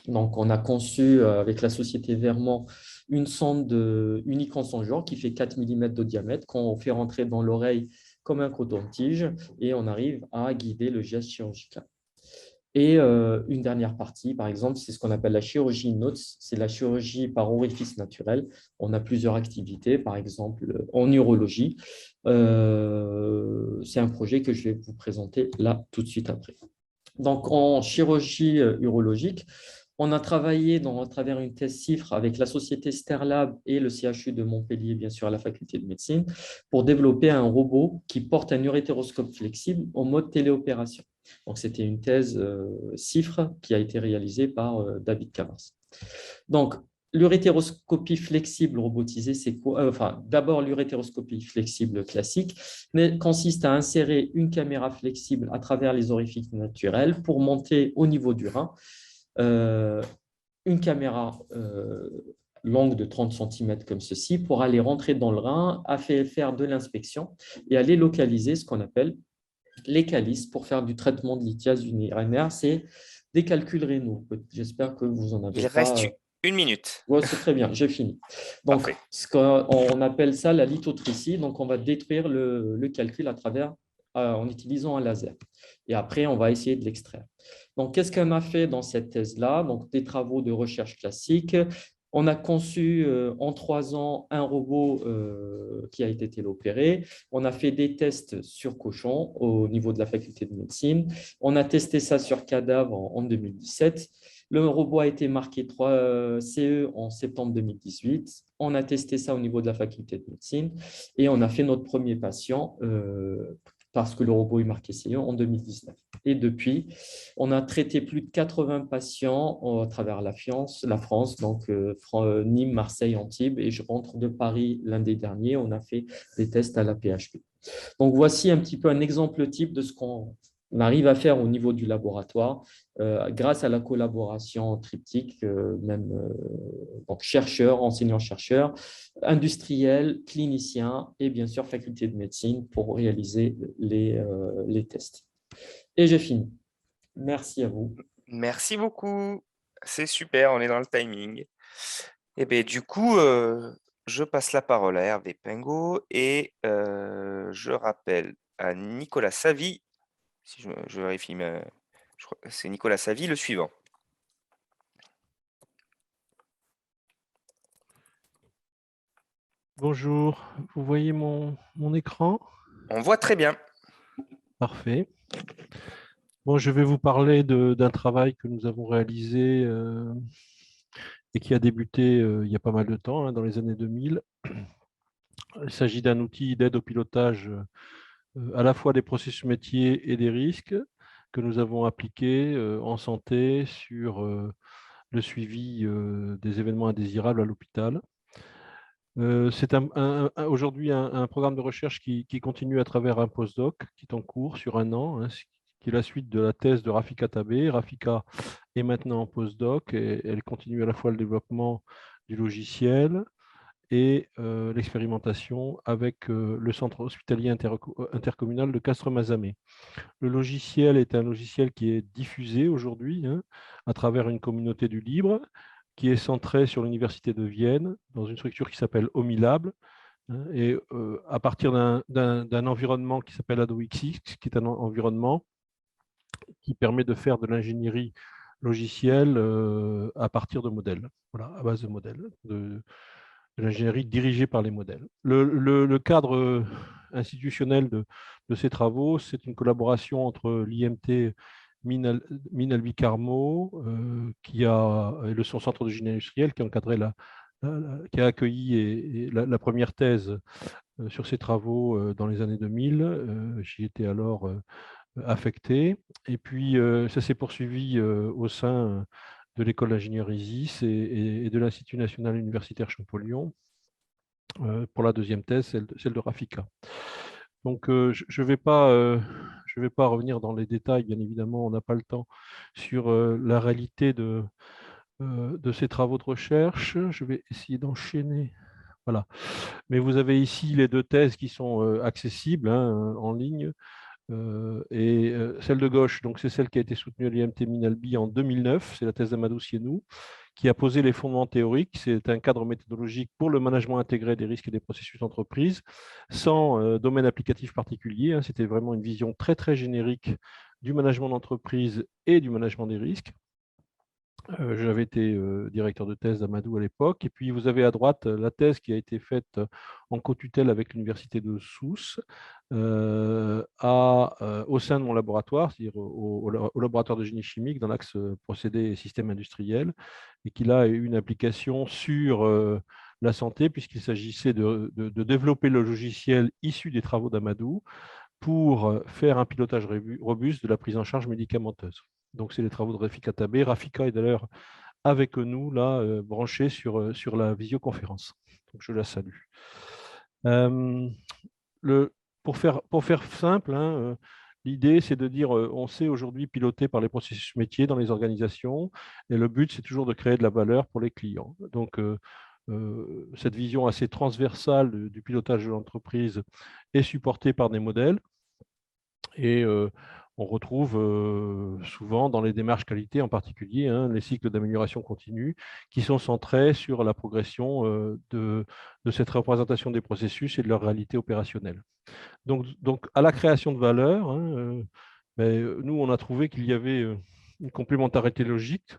G: Donc, on a conçu avec la société Vermont une sonde unique en son genre qui fait 4 mm de diamètre qu'on fait rentrer dans l'oreille comme un coton-tige et on arrive à guider le geste chirurgical. Et une dernière partie, par exemple, c'est ce qu'on appelle la chirurgie NOTS, c'est la chirurgie par orifice naturel. On a plusieurs activités, par exemple en urologie. C'est un projet que je vais vous présenter là tout de suite après. Donc, en chirurgie urologique, on a travaillé à travers une thèse CIFRE avec la société Sterlab et le CHU de Montpellier, bien sûr, à la faculté de médecine, pour développer un robot qui porte un urétéroscope flexible en mode téléopération. Donc, c'était une thèse CIFRE qui a été réalisée par David Cavars. Donc, l'urétéroscopie flexible robotisée, c'est quoi? D'abord, l'urétéroscopie flexible classique consiste à insérer une caméra flexible à travers les orifices naturels pour monter au niveau du rein. Une caméra longue de 30 cm comme ceci pour aller rentrer dans le rein, faire de l'inspection et aller localiser ce qu'on appelle les calices pour faire du traitement de lithiase urinaire. C'est des calculs rénaux. J'espère que vous en avez
A: Il
G: pas.
A: reste 1 minute.
G: Ouais, c'est très bien, j'ai fini. Donc,
A: Parfait.
G: ce qu'on appelle ça la lithotricie. Donc, on va détruire le calcul à travers, en utilisant un laser. Et après, on va essayer de l'extraire. Donc, qu'est-ce qu'on a fait dans cette thèse-là? Donc, des travaux de recherche classiques. On a conçu en 3 ans un robot qui a été téléopéré. On a fait des tests sur cochons au niveau de la faculté de médecine. On a testé ça sur cadavres en 2017. Le robot a été marqué 3 CE en septembre 2018. On a testé ça au niveau de la faculté de médecine et on a fait notre premier patient parce que le robot est marqué CE en 2019. Et depuis, on a traité plus de 80 patients à travers la France, donc Nîmes, Marseille, Antibes, et je rentre de Paris lundi dernier. On a fait des tests à la PHP. Donc, voici un petit peu un exemple type de ce qu'on arrive à faire au niveau du laboratoire grâce à la collaboration triptyque, donc chercheurs, enseignants-chercheurs, industriels, cliniciens et bien sûr faculté de médecine pour réaliser les tests. Et j'ai fini. Merci à vous.
A: Merci beaucoup. C'est super, on est dans le timing. Et bien, du coup, je passe la parole à Hervé Pingot et je rappelle à Nicolas Savy, si je vérifie, je crois que c'est Nicolas Savy, le suivant.
F: Bonjour, vous voyez mon écran?
A: On voit très bien.
F: Parfait. Bon, je vais vous parler d'un travail que nous avons réalisé et qui a débuté il y a pas mal de temps, dans les années 2000. Il s'agit d'un outil d'aide au pilotage à la fois des processus métiers et des risques que nous avons appliqué en santé sur le suivi des événements indésirables à l'hôpital. C'est aujourd'hui un programme de recherche qui continue à travers un postdoc qui est en cours sur 1 an, qui est la suite de la thèse de Rafika Tabé. Rafika est maintenant en postdoc et elle continue à la fois le développement du logiciel et l'expérimentation avec le centre hospitalier intercommunal de Castres-Mazamet. Le logiciel est un logiciel qui est diffusé aujourd'hui à travers une communauté du libre qui est centrée sur l'Université de Vienne dans une structure qui s'appelle Omilab et à partir d'un environnement qui s'appelle AdoXX, qui est un environnement qui permet de faire de l'ingénierie logicielle à partir de modèles, voilà, à base de modèles, de l'ingénierie dirigée par les modèles. Le cadre institutionnel de ces travaux, c'est une collaboration entre l'IMT Mines Albi Carmo, qui a et son centre de génie industriel, qui a encadré qui a accueilli la première thèse sur ces travaux dans les années 2000. J'y étais alors affecté. Et puis, ça s'est poursuivi au sein de l'école d'ingénieur ISIS et de l'Institut national universitaire Champollion pour la deuxième thèse, celle de Rafika. Donc, je ne vais pas je ne vais pas revenir dans les détails, bien évidemment, on n'a pas le temps, sur la réalité de ces travaux de recherche. Je vais essayer d'enchaîner. Voilà. Mais vous avez ici les 2 thèses qui sont accessibles en ligne. Celle de gauche, donc c'est celle qui a été soutenue à l'IMT Minalbi en 2009, c'est la thèse d'Amadou Sienou, qui a posé les fondements théoriques. C'est un cadre méthodologique pour le management intégré des risques et des processus d'entreprise, sans domaine applicatif particulier. C'était vraiment une vision très, très générique du management d'entreprise et du management des risques. J'avais été directeur de thèse d'Amadou à l'époque. Et puis, vous avez à droite la thèse qui a été faite en co-tutelle avec l'université de Sousse au sein de mon laboratoire, c'est-à-dire au laboratoire de génie chimique dans l'axe procédés et systèmes industriels, et qui là a eu une application sur la santé, puisqu'il s'agissait de développer le logiciel issu des travaux d'Amadou pour faire un pilotage robuste de la prise en charge médicamenteuse. Donc, c'est les travaux de Rafika Tabé. Rafika est d'ailleurs avec nous, là, branché sur la visioconférence. Donc, je la salue. Pour faire simple, l'idée, c'est de dire, on sait aujourd'hui piloter par les processus métiers dans les organisations, et le but, c'est toujours de créer de la valeur pour les clients. Donc, cette vision assez transversale du pilotage de l'entreprise est supportée par des modèles. Et on retrouve souvent dans les démarches qualité en particulier les cycles d'amélioration continue qui sont centrés sur la progression de cette représentation des processus et de leur réalité opérationnelle. Donc à la création de valeur, nous, on a trouvé qu'il y avait une complémentarité logique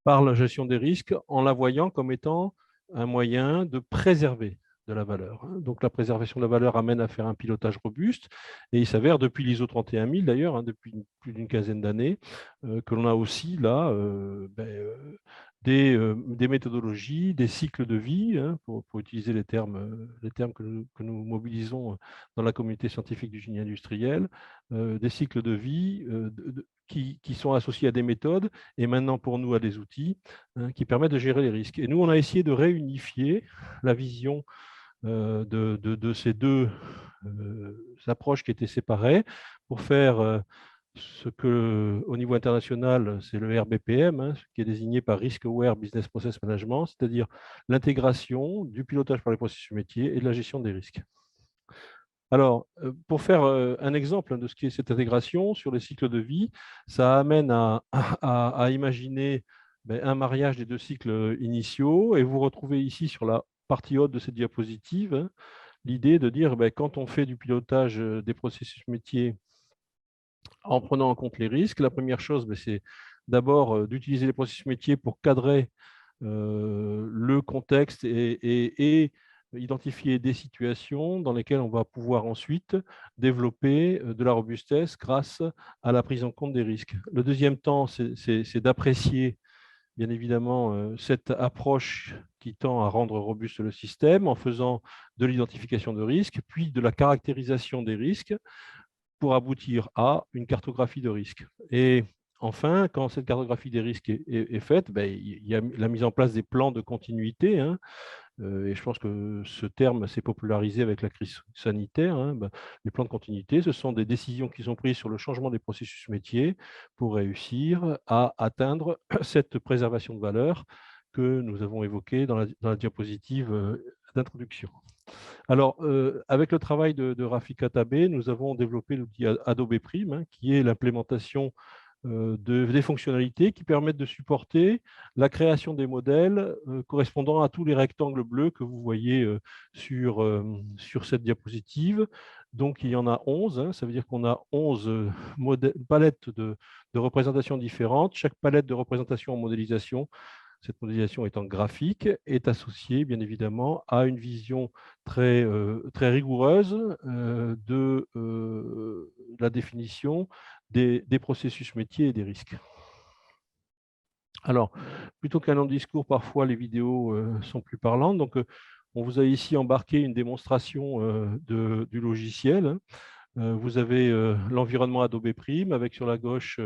F: par la gestion des risques en la voyant comme étant un moyen de préserver de la valeur. Donc la préservation de la valeur amène à faire un pilotage robuste, et il s'avère depuis l'ISO 31000 d'ailleurs, depuis plus d'une quinzaine d'années, que l'on a aussi là des méthodologies, des cycles de vie, pour utiliser les termes que nous mobilisons dans la communauté scientifique du génie industriel, des cycles de vie qui sont associés à des méthodes et maintenant pour nous à des outils qui permettent de gérer les risques. Et nous, on a essayé de réunifier la vision de ces 2 approches qui étaient séparées pour faire ce que, au niveau international, c'est le RBPM, qui est désigné par Risk Aware Business Process Management, c'est-à-dire l'intégration du pilotage par les processus métiers et de la gestion des risques. Alors, pour faire un exemple de ce qu'est cette intégration sur les cycles de vie, ça amène à imaginer un mariage des 2 cycles initiaux, et vous retrouvez ici sur la partie haute de cette diapositive l'idée de dire quand on fait du pilotage des processus métiers en prenant en compte les risques, la première chose, c'est d'abord d'utiliser les processus métiers pour cadrer le contexte et identifier des situations dans lesquelles on va pouvoir ensuite développer de la robustesse grâce à la prise en compte des risques. Le deuxième temps, c'est d'apprécier bien évidemment cette approche qui tend à rendre robuste le système en faisant de l'identification de risques, puis de la caractérisation des risques pour aboutir à une cartographie de risques. Et enfin, quand cette cartographie des risques est faite, il y a la mise en place des plans de continuité. Et je pense que ce terme s'est popularisé avec la crise sanitaire. Les plans de continuité, ce sont des décisions qui sont prises sur le changement des processus métiers pour réussir à atteindre cette préservation de valeur que nous avons évoquée dans la diapositive d'introduction. Alors, avec le travail de Rafika Tabé, nous avons développé l'outil Adobe Prime, qui est l'implémentation des fonctionnalités qui permettent de supporter la création des modèles correspondant à tous les rectangles bleus que vous voyez sur cette diapositive. Donc, il y en a 11, ça veut dire qu'on a 11 palettes de représentations différentes. Chaque palette de représentation en modélisation, cette modélisation étant graphique, est associée bien évidemment à une vision très rigoureuse de la définition des processus métiers et des risques. Alors, plutôt qu'un long discours, parfois les vidéos sont plus parlantes. Donc, on vous a ici embarqué une démonstration du logiciel. Vous avez l'environnement Adobe Prime avec sur la gauche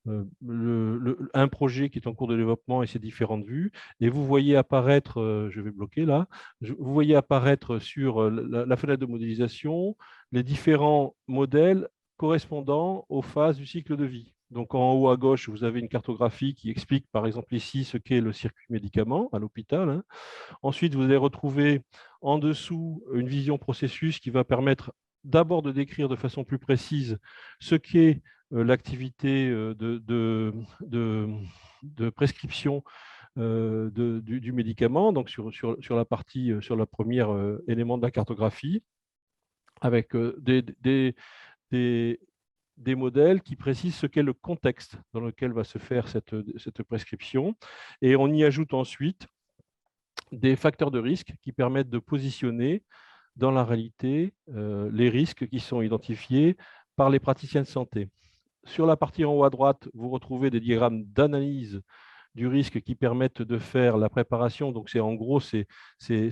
F: un projet qui est en cours de développement et ses différentes vues. Et vous voyez apparaître, je vais bloquer là, vous voyez apparaître sur la fenêtre de modélisation les différents modèles correspondant aux phases du cycle de vie. Donc en haut à gauche, vous avez une cartographie qui explique par exemple ici ce qu'est le circuit médicament à l'hôpital, hein. Ensuite, vous allez retrouver en dessous une vision processus qui va permettre d'abord de décrire de façon plus précise ce qu'est l'activité de prescription du médicament, donc sur la partie, sur la première élément de la cartographie, avec des modèles qui précisent ce qu'est le contexte dans lequel va se faire cette prescription. Et on y ajoute ensuite des facteurs de risque qui permettent de positionner dans la réalité les risques qui sont identifiés par les praticiens de santé. Sur la partie en haut à droite, vous retrouvez des diagrammes d'analyse du risque qui permettent de faire la préparation. Donc, en gros, c'est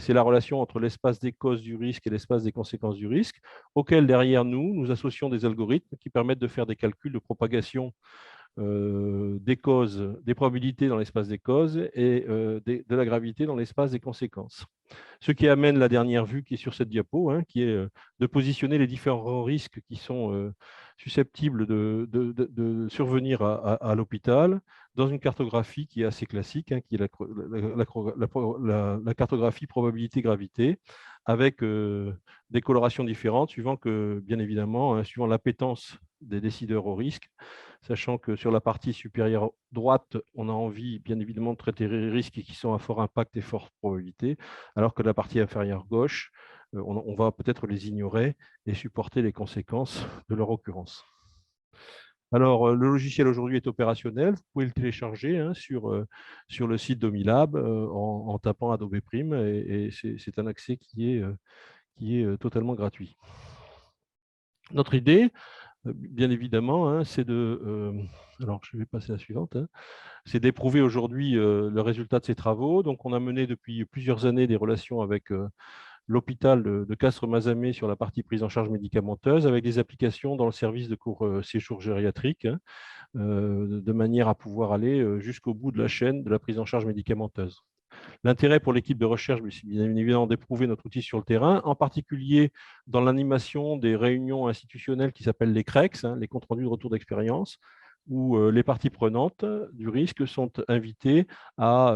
F: la relation entre l'espace des causes du risque et l'espace des conséquences du risque, auquel derrière nous associons des algorithmes qui permettent de faire des calculs de propagation des causes, des probabilités dans l'espace des causes et de la gravité dans l'espace des conséquences. Ce qui amène la dernière vue qui est sur cette diapo, hein, qui est de positionner les différents risques qui sont susceptibles de survenir à l'hôpital dans une cartographie qui est assez classique, hein, qui est la cartographie probabilité-gravité, avec des colorations différentes, suivant que, bien évidemment, hein, suivant l'appétence des décideurs au risque, sachant que sur la partie supérieure droite, on a envie, bien évidemment, de traiter les risques qui sont à fort impact et forte probabilité, alors que la partie inférieure gauche, on va peut-être les ignorer et supporter les conséquences de leur occurrence. Alors, le logiciel aujourd'hui est opérationnel. Vous pouvez le télécharger, hein, sur le site d'Omilab en tapant Adobe Prime, et c'est un accès qui est totalement gratuit. Notre idée, bien évidemment, hein, c'est de… alors, je vais passer à la suivante. Hein, c'est d'éprouver aujourd'hui le résultat de ces travaux. Donc, on a mené depuis plusieurs années des relations avec l'hôpital de Castres-Mazamet sur la partie prise en charge médicamenteuse, avec des applications dans le service de court séjour gériatrique, hein, de manière à pouvoir aller jusqu'au bout de la chaîne de la prise en charge médicamenteuse. L'intérêt pour l'équipe de recherche, c'est bien évidemment d'éprouver notre outil sur le terrain, en particulier dans l'animation des réunions institutionnelles qui s'appellent les CREX, hein, les comptes rendus de retour d'expérience, où les parties prenantes du risque sont invitées à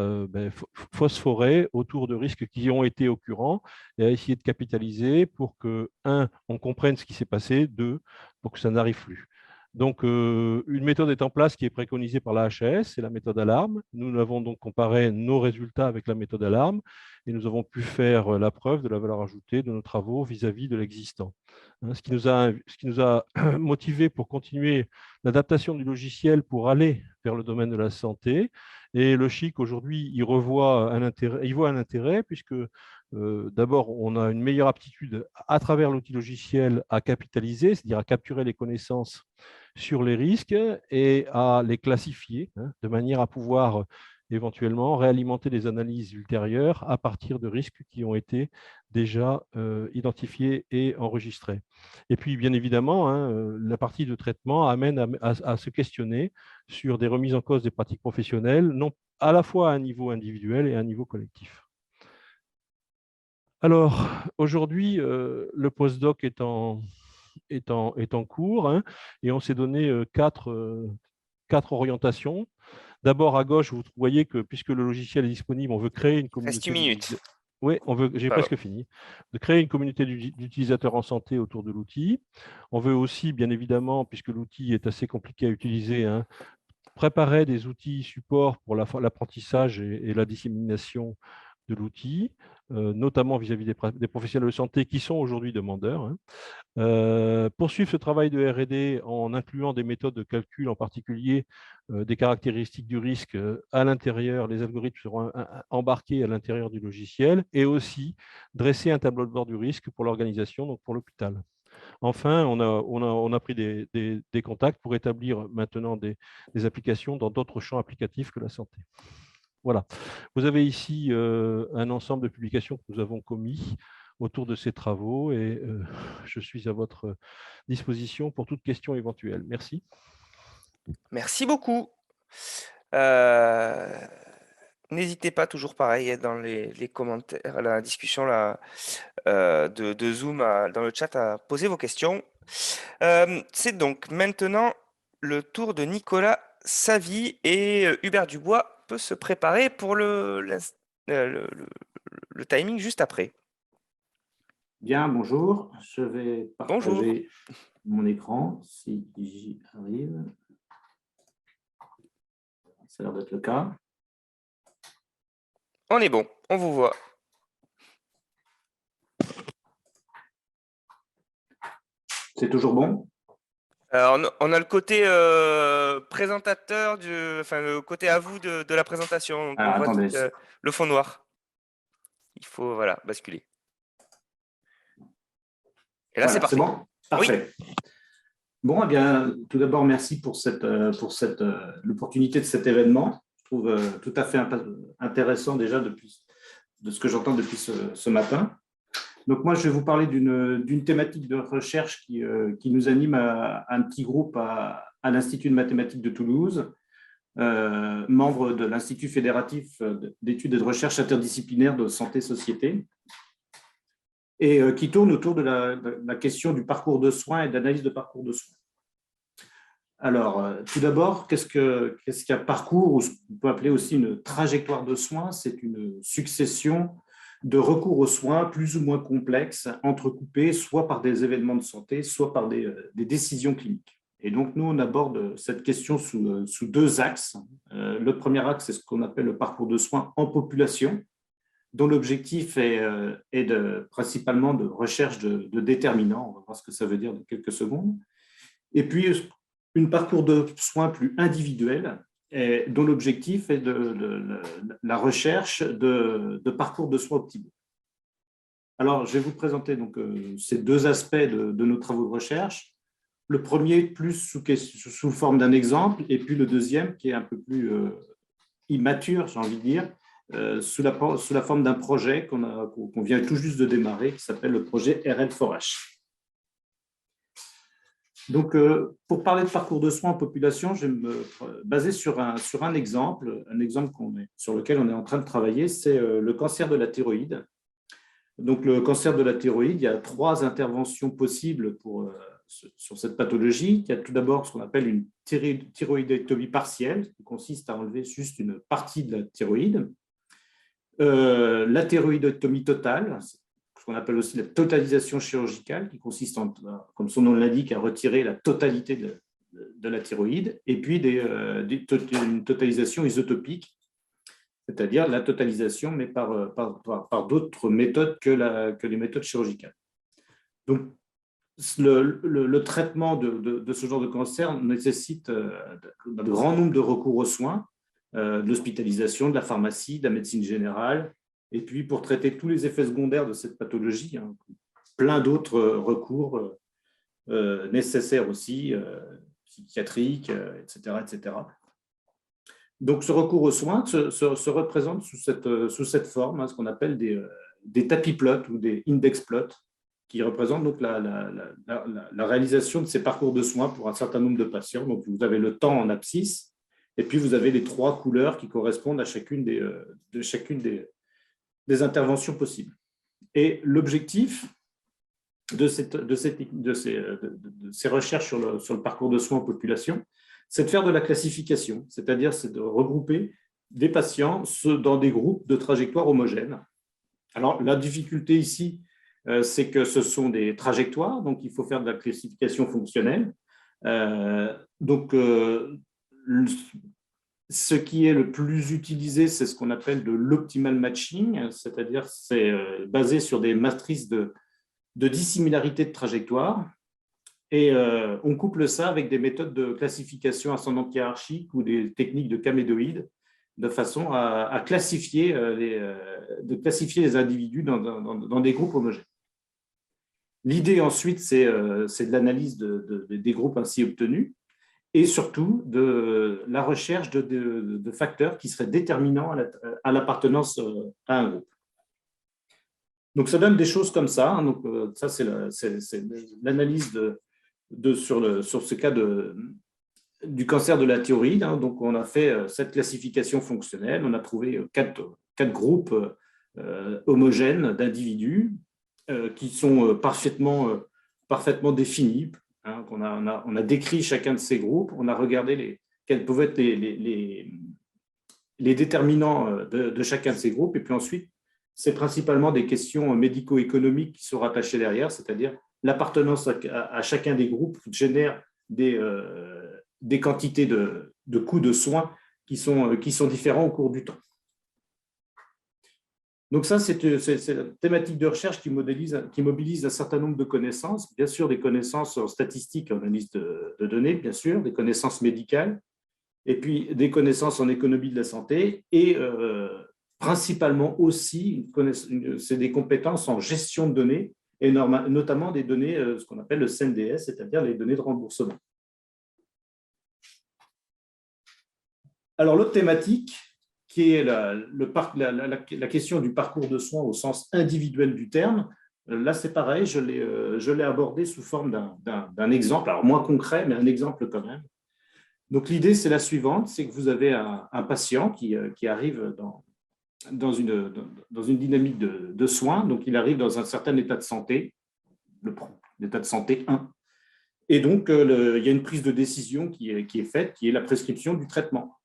F: phosphorer autour de risques qui ont été occurrents et à essayer de capitaliser pour que, 1, on comprenne ce qui s'est passé, 2, pour que ça n'arrive plus. Donc, une méthode est en place qui est préconisée par la HAS, c'est la méthode alarme. Nous avons donc comparé nos résultats avec la méthode alarme et nous avons pu faire la preuve de la valeur ajoutée de nos travaux vis-à-vis de l'existant. Ce qui nous a motivé pour continuer l'adaptation du logiciel pour aller vers le domaine de la santé. Et le CHIC, aujourd'hui, il voit un intérêt puisque d'abord, on a une meilleure aptitude à travers l'outil logiciel à capitaliser, c'est-à-dire à capturer les connaissances sur les risques et à les classifier, hein, de manière à pouvoir éventuellement réalimenter des analyses ultérieures à partir de risques qui ont été déjà identifiés et enregistrés. Et puis, bien évidemment, hein, la partie de traitement amène à se questionner sur des remises en cause des pratiques professionnelles, non, à la fois à un niveau individuel et à un niveau collectif. Alors, aujourd'hui, le postdoc est en cours, hein, et on s'est donné quatre orientations. D'abord, à gauche, vous voyez que puisque le logiciel est disponible, on veut créer une communauté…
A: 10 minutes.
F: Oui, j'ai presque fini. De créer une communauté d'utilisateurs en santé autour de l'outil. On veut aussi, bien évidemment, puisque l'outil est assez compliqué à utiliser, hein, préparer des outils support pour l'apprentissage et la dissémination de l'outil, notamment vis-à-vis des professionnels de santé qui sont aujourd'hui demandeurs. Hein. Poursuivre ce travail de R&D en incluant des méthodes de calcul, en particulier des caractéristiques du risque à l'intérieur, les algorithmes seront embarqués à l'intérieur du logiciel, et aussi dresser un tableau de bord du risque pour l'organisation, donc pour l'hôpital. Enfin, on a pris des contacts pour établir maintenant des applications dans d'autres champs applicatifs que la santé. Voilà. Vous avez ici un ensemble de publications que nous avons commis autour de ces travaux, et je suis à votre disposition pour toute question éventuelle. Merci.
A: Merci beaucoup. N'hésitez pas, toujours pareil, dans les commentaires, la discussion là, de Zoom, dans le chat, à poser vos questions. C'est donc maintenant le tour de Nicolas Savy et Hubert Dubois peut se préparer pour le timing juste après.
H: Bien, bonjour. Je vais
A: Bonjour.
H: partager mon écran si j'y arrive. Ça a l'air d'être le cas.
A: On est bon, on vous voit.
H: C'est toujours bon?
A: Alors, on a le côté présentateur, enfin le côté à vous de la présentation. Donc,
H: Alors,
A: on voit
H: attendez.
A: tout, le fond noir. Il faut voilà, basculer. Et là,
H: Voilà,
A: c'est parti.
H: bon? Parfait. Oui. Bon, eh bien, tout d'abord, merci pour l'opportunité de cet événement. Je trouve tout à fait intéressant déjà de ce que j'entends depuis ce matin. Donc, moi, je vais vous parler d'une thématique de recherche qui nous anime à un petit groupe à l'Institut de mathématiques de Toulouse, membre de l'Institut fédératif d'études et de recherche interdisciplinaire de santé-société, et qui tourne autour de la question du parcours de soins et de l'analyse de parcours de soins. Alors, tout d'abord, qu'est-ce qu'un parcours, ou ce qu'on peut appeler aussi une trajectoire de soins? C'est une succession de recours aux soins plus ou moins complexes, entrecoupés soit par des événements de santé, soit par des décisions cliniques. Et donc, nous, on aborde cette question sous deux axes. Le premier axe, c'est ce qu'on appelle le parcours de soins en population, dont l'objectif est principalement de recherche de déterminants. On va voir ce que ça veut dire dans quelques secondes. Et puis, un parcours de soins plus individuel, dont l'objectif est de la recherche de parcours de soins optimaux. Alors, je vais vous présenter donc, ces deux aspects de nos travaux de recherche. Le premier, plus sous forme d'un exemple, et puis le deuxième, qui est un peu plus immature, j'ai envie de dire, sous la forme d'un projet qu'on vient tout juste de démarrer, qui s'appelle le projet RL4H. Donc, pour parler de parcours de soins en population, je vais me baser sur un exemple sur lequel on est en train de travailler, c'est le cancer de la thyroïde. Donc, le cancer de la thyroïde, il y a 3 interventions possibles sur cette pathologie. Il y a tout d'abord ce qu'on appelle une thyroïdectomie partielle, qui consiste à enlever juste une partie de la thyroïde. La thyroïdectomie totale, ce qu'on appelle aussi la totalisation chirurgicale, qui consiste, comme son nom l'indique, à retirer la totalité de la thyroïde, et puis une totalisation isotopique, c'est-à-dire la totalisation, mais par d'autres méthodes que les méthodes chirurgicales. Donc, le traitement de ce genre de cancer nécessite un grand nombre de recours aux soins, de l'hospitalisation, de la pharmacie, de la médecine générale, et puis pour traiter tous les effets secondaires de cette pathologie, plein d'autres recours nécessaires aussi, psychiatriques, etc., etc. Donc, ce recours aux soins se représente sous cette forme, ce qu'on appelle des tapis plots ou des index plots, qui représentent donc la réalisation de ces parcours de soins pour un certain nombre de patients. Donc, vous avez le temps en abscisse, et puis vous avez les 3 couleurs qui correspondent à chacune des interventions possibles. Et l'objectif de ces recherches sur le parcours de soins en population, c'est de faire de la classification, c'est-à-dire c'est de regrouper des patients dans des groupes de trajectoires homogènes. Alors, la difficulté ici, c'est que ce sont des trajectoires, donc il faut faire de la classification fonctionnelle. Ce qui est le plus utilisé, c'est ce qu'on appelle de l'optimal matching, c'est-à-dire c'est basé sur des matrices de dissimilarité de trajectoire, et on couple ça avec des méthodes de classification ascendante hiérarchique ou des techniques de camédoïdes, de façon à classifier les individus dans des groupes homogènes. L'idée ensuite, c'est de l'analyse des groupes ainsi obtenus, et surtout de la recherche de facteurs qui seraient déterminants à l'appartenance à un groupe. Donc, ça donne des choses comme ça. Donc, ça, c'est l'analyse sur ce cas du cancer de la thyroïde. Donc, on a fait cette classification fonctionnelle. On a trouvé quatre groupes homogènes d'individus qui sont parfaitement définis. On a décrit chacun de ces groupes. On a regardé quels pouvaient être les déterminants de chacun de ces groupes. Et puis ensuite, c'est principalement des questions médico-économiques qui sont rattachées derrière, c'est-à-dire l'appartenance à chacun des groupes génère des quantités de coûts de soins qui sont différents au cours du temps. Donc ça, c'est la thématique de recherche qui mobilise un certain nombre de connaissances, bien sûr des connaissances en statistique, en analyse de données, bien sûr, des connaissances médicales, et puis des connaissances en économie de la santé, et principalement aussi, c'est des compétences en gestion de données, et notamment des données, ce qu'on appelle le CNDS, c'est-à-dire les données de remboursement. Alors l'autre thématique, qui est la question du parcours de soins au sens individuel du terme. Là, c'est pareil, je l'ai abordé sous forme d'un exemple, alors moins concret, mais un exemple quand même. Donc, l'idée, c'est la suivante, c'est que vous avez un patient qui arrive dans une dynamique de soins, donc il arrive dans un certain état de santé, l'état de santé 1. Et donc, il y a une prise de décision qui est faite, qui est la prescription du traitement.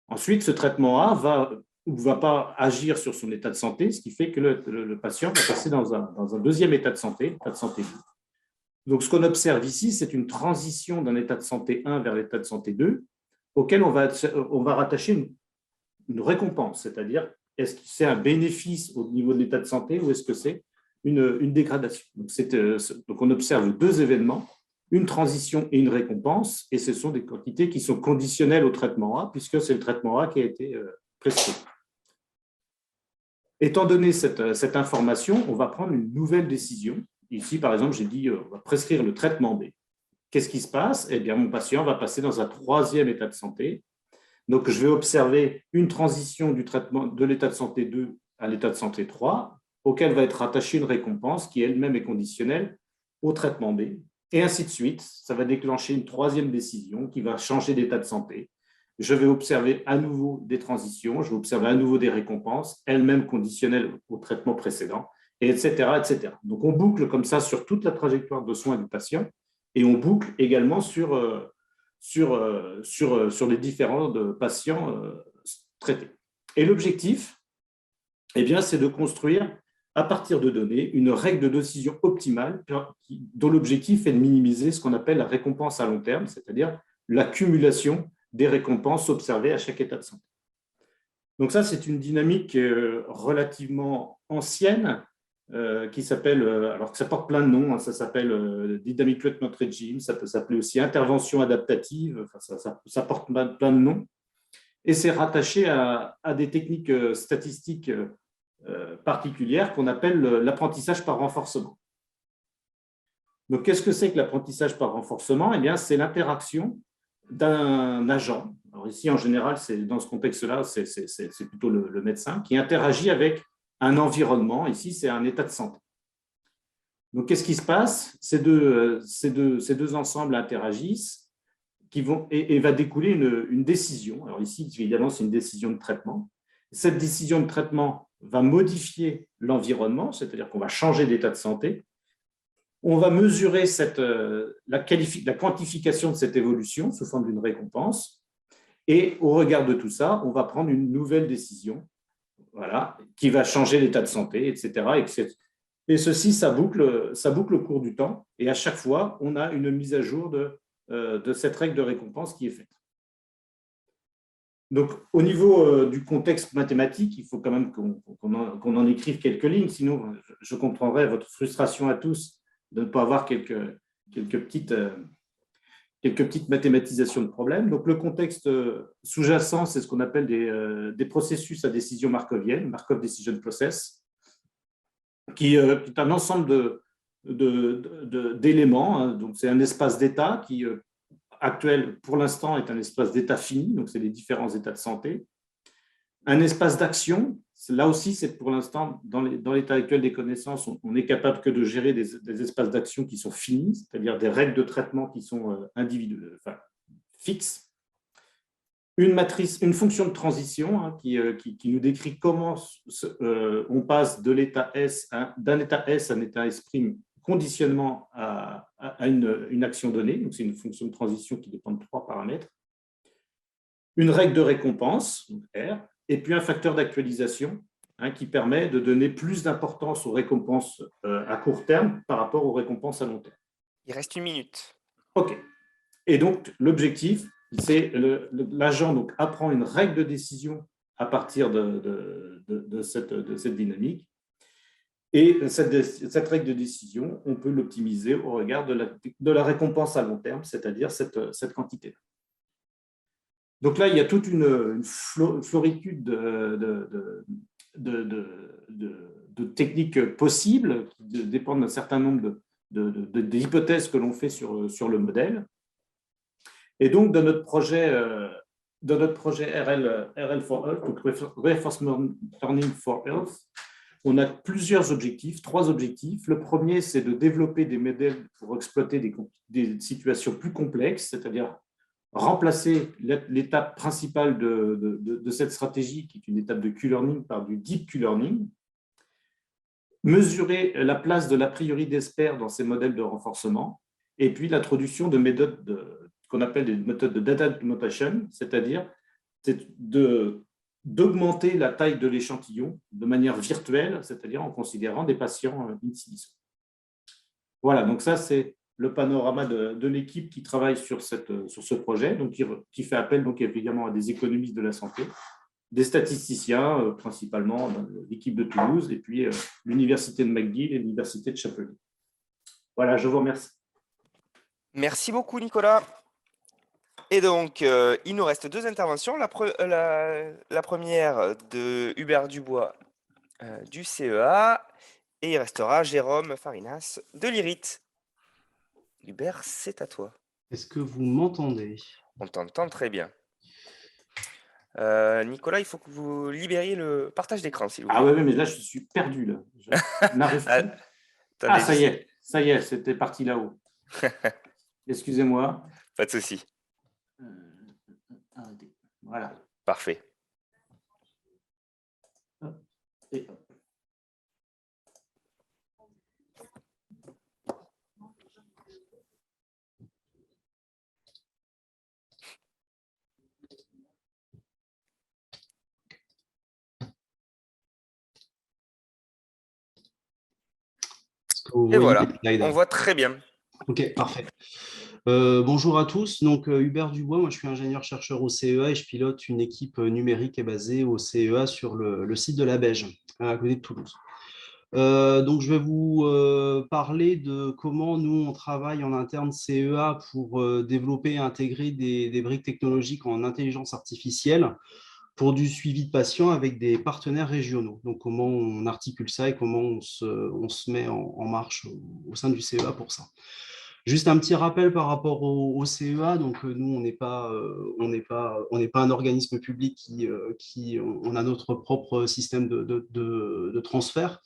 H: Ensuite, ce traitement A va ou ne va pas agir sur son état de santé, ce qui fait que le patient va passer dans un deuxième état de santé 2. Donc, ce qu'on observe ici, c'est une transition d'un état de santé 1 vers l'état de santé 2, auquel on va rattacher une récompense, c'est-à-dire est-ce que c'est un bénéfice au niveau de l'état de santé ou est-ce que c'est une dégradation. Donc, on observe deux événements, une transition et une récompense, et ce sont des quantités qui sont conditionnelles au traitement A, puisque c'est le traitement A qui a été prescrit. Étant donné cette information, on va prendre une nouvelle décision. Ici, par exemple, j'ai dit on va prescrire le traitement B. Qu'est-ce qui se passe? Eh bien, mon patient va passer dans un troisième état de santé. Donc, je vais observer une transition du traitement de l'état de santé 2 à l'état de santé 3, auquel va être attachée une récompense qui elle-même est conditionnelle au traitement B. Et ainsi de suite, ça va déclencher une troisième décision qui va changer d'état de santé. Je vais observer à nouveau des transitions, je vais observer à nouveau des récompenses, elles-mêmes conditionnelles au traitement précédent, et etc., etc. Donc, on boucle comme ça sur toute la trajectoire de soins du patient, et on boucle également sur les différents patients traités. Et l'objectif, eh bien, c'est de construire à partir de données, une règle de décision optimale dont l'objectif est de minimiser ce qu'on appelle la récompense à long terme, c'est-à-dire l'accumulation des récompenses observées à chaque état de santé. Donc ça, c'est une dynamique relativement ancienne qui s'appelle, alors que ça porte plein de noms, ça s'appelle Dynamic Treatment Regime, ça peut s'appeler aussi intervention adaptative, enfin, ça porte plein de noms, et c'est rattaché à des techniques statistiques particulière qu'on appelle l'apprentissage par renforcement. Donc, qu'est-ce que c'est que l'apprentissage par renforcement? Eh bien, c'est l'interaction d'un agent. Alors ici, en général, dans ce contexte-là, c'est plutôt le médecin qui interagit avec un environnement. Ici, c'est un état de santé. Donc, qu'est-ce qui se passe? Ces deux ensembles interagissent et va découler une décision. Alors ici, évidemment, c'est une décision de traitement. Cette décision de traitement va modifier l'environnement, c'est-à-dire qu'on va changer d'état de santé. On va mesurer la quantification de cette évolution sous forme d'une récompense. Et au regard de tout ça, on va prendre une nouvelle décision, voilà, qui va changer l'état de santé, etc. Et ceci, ça boucle au cours du temps. Et à chaque fois, on a une mise à jour de cette règle de récompense qui est faite. Donc, au niveau du contexte mathématique, il faut quand même qu'on en écrive quelques lignes, sinon je comprendrais votre frustration à tous de ne pas avoir quelques petites mathématisations de problèmes. Donc, le contexte sous-jacent, c'est ce qu'on appelle des processus à décision markovienne, Markov Decision Process, qui est un ensemble d'éléments. Donc, c'est un espace d'état qui actuel, pour l'instant, est un espace d'état fini, donc c'est les différents états de santé. Un espace d'action, là aussi, c'est pour l'instant, dans l'état actuel des connaissances, on n'est capable que de gérer des espaces d'action qui sont finis, c'est-à-dire des règles de traitement qui sont fixe, une fonction de transition hein, qui nous décrit comment on passe d'un état S à un état S' conditionnement à une action donnée. Donc, c'est une fonction de transition qui dépend de 3 paramètres. Une règle de récompense, donc R, et puis un facteur d'actualisation hein, qui permet de donner plus d'importance aux récompenses à court terme par rapport aux récompenses à long terme.
A: Il reste 1 minute.
H: OK. Et donc, l'objectif, c'est l'agent apprend une règle de décision à partir de cette dynamique. Et cette règle de décision, on peut l'optimiser au regard de la récompense à long terme, c'est-à-dire cette quantité. Donc là, il y a toute une floritude de techniques possibles qui dépendent d'un certain nombre d'hypothèses que l'on fait sur le modèle. Et donc, dans notre projet RL for Health, donc Reinforcement Learning for Health, on a plusieurs objectifs, 3 objectifs. Le premier, c'est de développer des modèles pour exploiter des situations plus complexes, c'est-à-dire remplacer l'étape principale de cette stratégie, qui est une étape de Q-learning, par du deep Q-learning. Mesurer la place de l'a priori d'experts dans ces modèles de renforcement, et puis l'introduction de méthodes qu'on appelle des méthodes de data augmentation, c'est-à-dire d'augmenter la taille de l'échantillon de manière virtuelle, c'est-à-dire en considérant des patients in silico. Voilà, donc ça, c'est le panorama de l'équipe qui travaille sur ce projet, donc qui fait appel donc, évidemment à des économistes de la santé, des statisticiens, principalement l'équipe de Toulouse, et puis l'université de McGill et l'université de Chapelier. Voilà, je vous remercie.
A: Merci beaucoup, Nicolas. Et donc, il nous reste 2 interventions. La première de Hubert Dubois du CEA, et il restera Jérôme Farinas de l'IRIT. Hubert, c'est à toi.
I: Est-ce que vous m'entendez?
A: On t'entend très bien. Nicolas, il faut que vous libériez le partage d'écran, s'il vous plaît.
H: Ah oui, mais là, je suis perdu. Là. Je n'arrive plus. Ah, ça y est, c'était parti là-haut. Excusez-moi.
A: Pas de souci.
H: Voilà.
A: Parfait.
H: Et hop.
A: Et voilà, on voit très bien.
I: Ok, parfait. Bonjour à tous, donc Hubert Dubois, moi je suis ingénieur-chercheur au CEA et je pilote une équipe numérique qui est basée au CEA sur le site de la Beige, à côté de Toulouse. Donc je vais vous parler de comment nous on travaille en interne CEA pour développer et intégrer des briques technologiques en intelligence artificielle pour du suivi de patients avec des partenaires régionaux. Donc comment on articule ça et comment on se met en marche au sein du CEA pour ça. Juste un petit rappel par rapport au CEA. Donc nous, on n'est pas un organisme public on a notre propre système de transfert.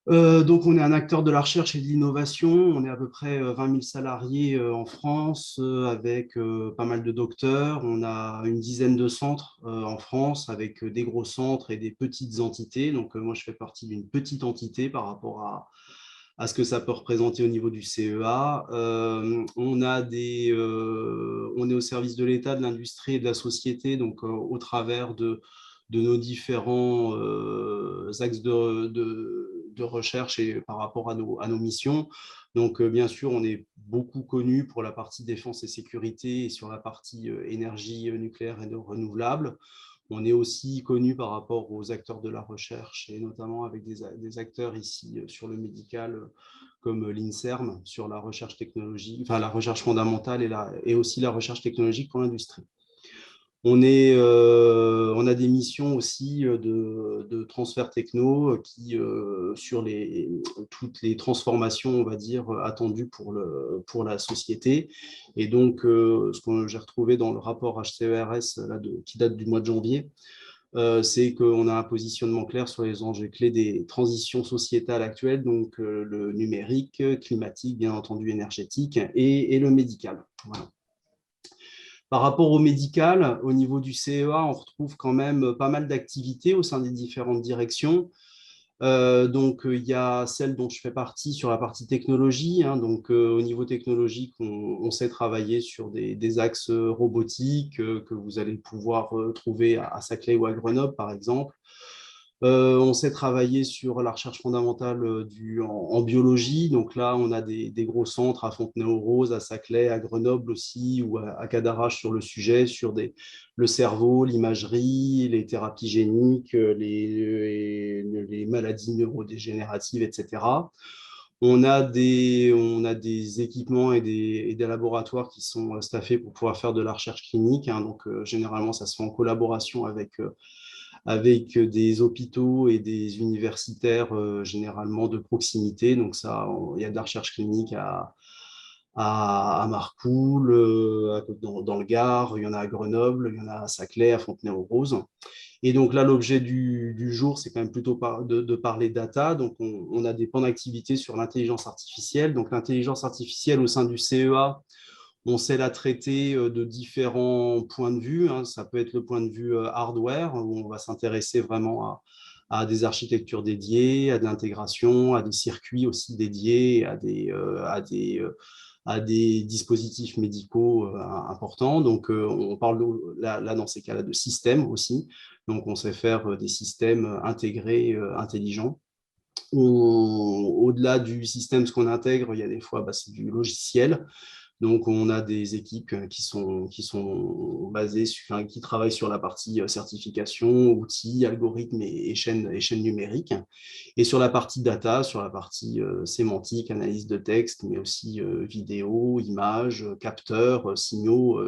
I: Donc, on est un acteur de la recherche et de l'innovation. On est à peu près 20 000 salariés en France avec pas mal de docteurs. On a une dizaine de centres en France avec des gros centres et des petites entités. Donc, moi, je fais partie d'une petite entité par rapport à ce que ça peut représenter au niveau du CEA. On est au service de l'État, de l'industrie et de la société, donc au travers de nos différents axes de recherche et par rapport à nos missions. Donc, bien sûr, on est beaucoup connu pour la partie défense et sécurité et sur la partie énergie nucléaire et renouvelable. On est aussi connu par rapport aux acteurs de la recherche et notamment avec des acteurs ici sur le médical comme l'INSERM sur la recherche technologique, enfin la recherche fondamentale et aussi la recherche technologique pour l'industrie. On a des missions aussi de transfert techno qui sur toutes les transformations, on va dire, attendues pour la société. Et donc, ce que j'ai retrouvé dans le rapport HCERS qui date du mois de janvier, c'est qu'on a un positionnement clair sur les enjeux clés des transitions sociétales actuelles, donc le numérique, climatique, bien entendu énergétique et le médical. Voilà. Par rapport au médical, au niveau du CEA, on retrouve quand même pas mal d'activités au sein des différentes directions. Donc, il y a celle dont je fais partie sur la partie technologie. Hein. Donc, au niveau technologique, on sait travailler sur des axes robotiques que vous allez pouvoir trouver à Saclay ou à Grenoble, par exemple. On sait travailler sur la recherche fondamentale en biologie. Donc là, on a des gros centres à Fontenay-aux-Roses, à Saclay, à Grenoble aussi, ou à Cadarache sur le sujet, sur le cerveau, l'imagerie, les thérapies géniques, les maladies neurodégénératives, etc. On a des équipements et des laboratoires qui sont staffés pour pouvoir faire de la recherche clinique. Hein. Donc, généralement, ça se fait en collaboration avec des hôpitaux et des universitaires généralement de proximité. Donc, il y a de la recherche clinique à Marcoule, dans le Gard, il y en a à Grenoble, il y en a à Saclay, à Fontenay-aux-Roses. Et donc là, l'objet du jour, c'est quand même plutôt de parler data. Donc, on a des pans d'activité sur l'intelligence artificielle. Donc, l'intelligence artificielle au sein du CEA, on sait la traiter de différents points de vue. Hein. Ça peut être le point de vue hardware, où on va s'intéresser vraiment à des architectures dédiées, à de l'intégration, à des circuits aussi dédiés, à des dispositifs médicaux importants. Donc, on parle là, dans ces cas-là, de systèmes aussi. Donc, on sait faire des systèmes intégrés, intelligents. Au-delà du système, ce qu'on intègre, il y a des fois, c'est du logiciel. Donc, on a des équipes qui sont basées qui travaillent sur la partie certification, outils, algorithmes et chaînes numériques. Et sur la partie data, sur la partie sémantique, analyse de texte, mais aussi vidéo, images, capteurs, signaux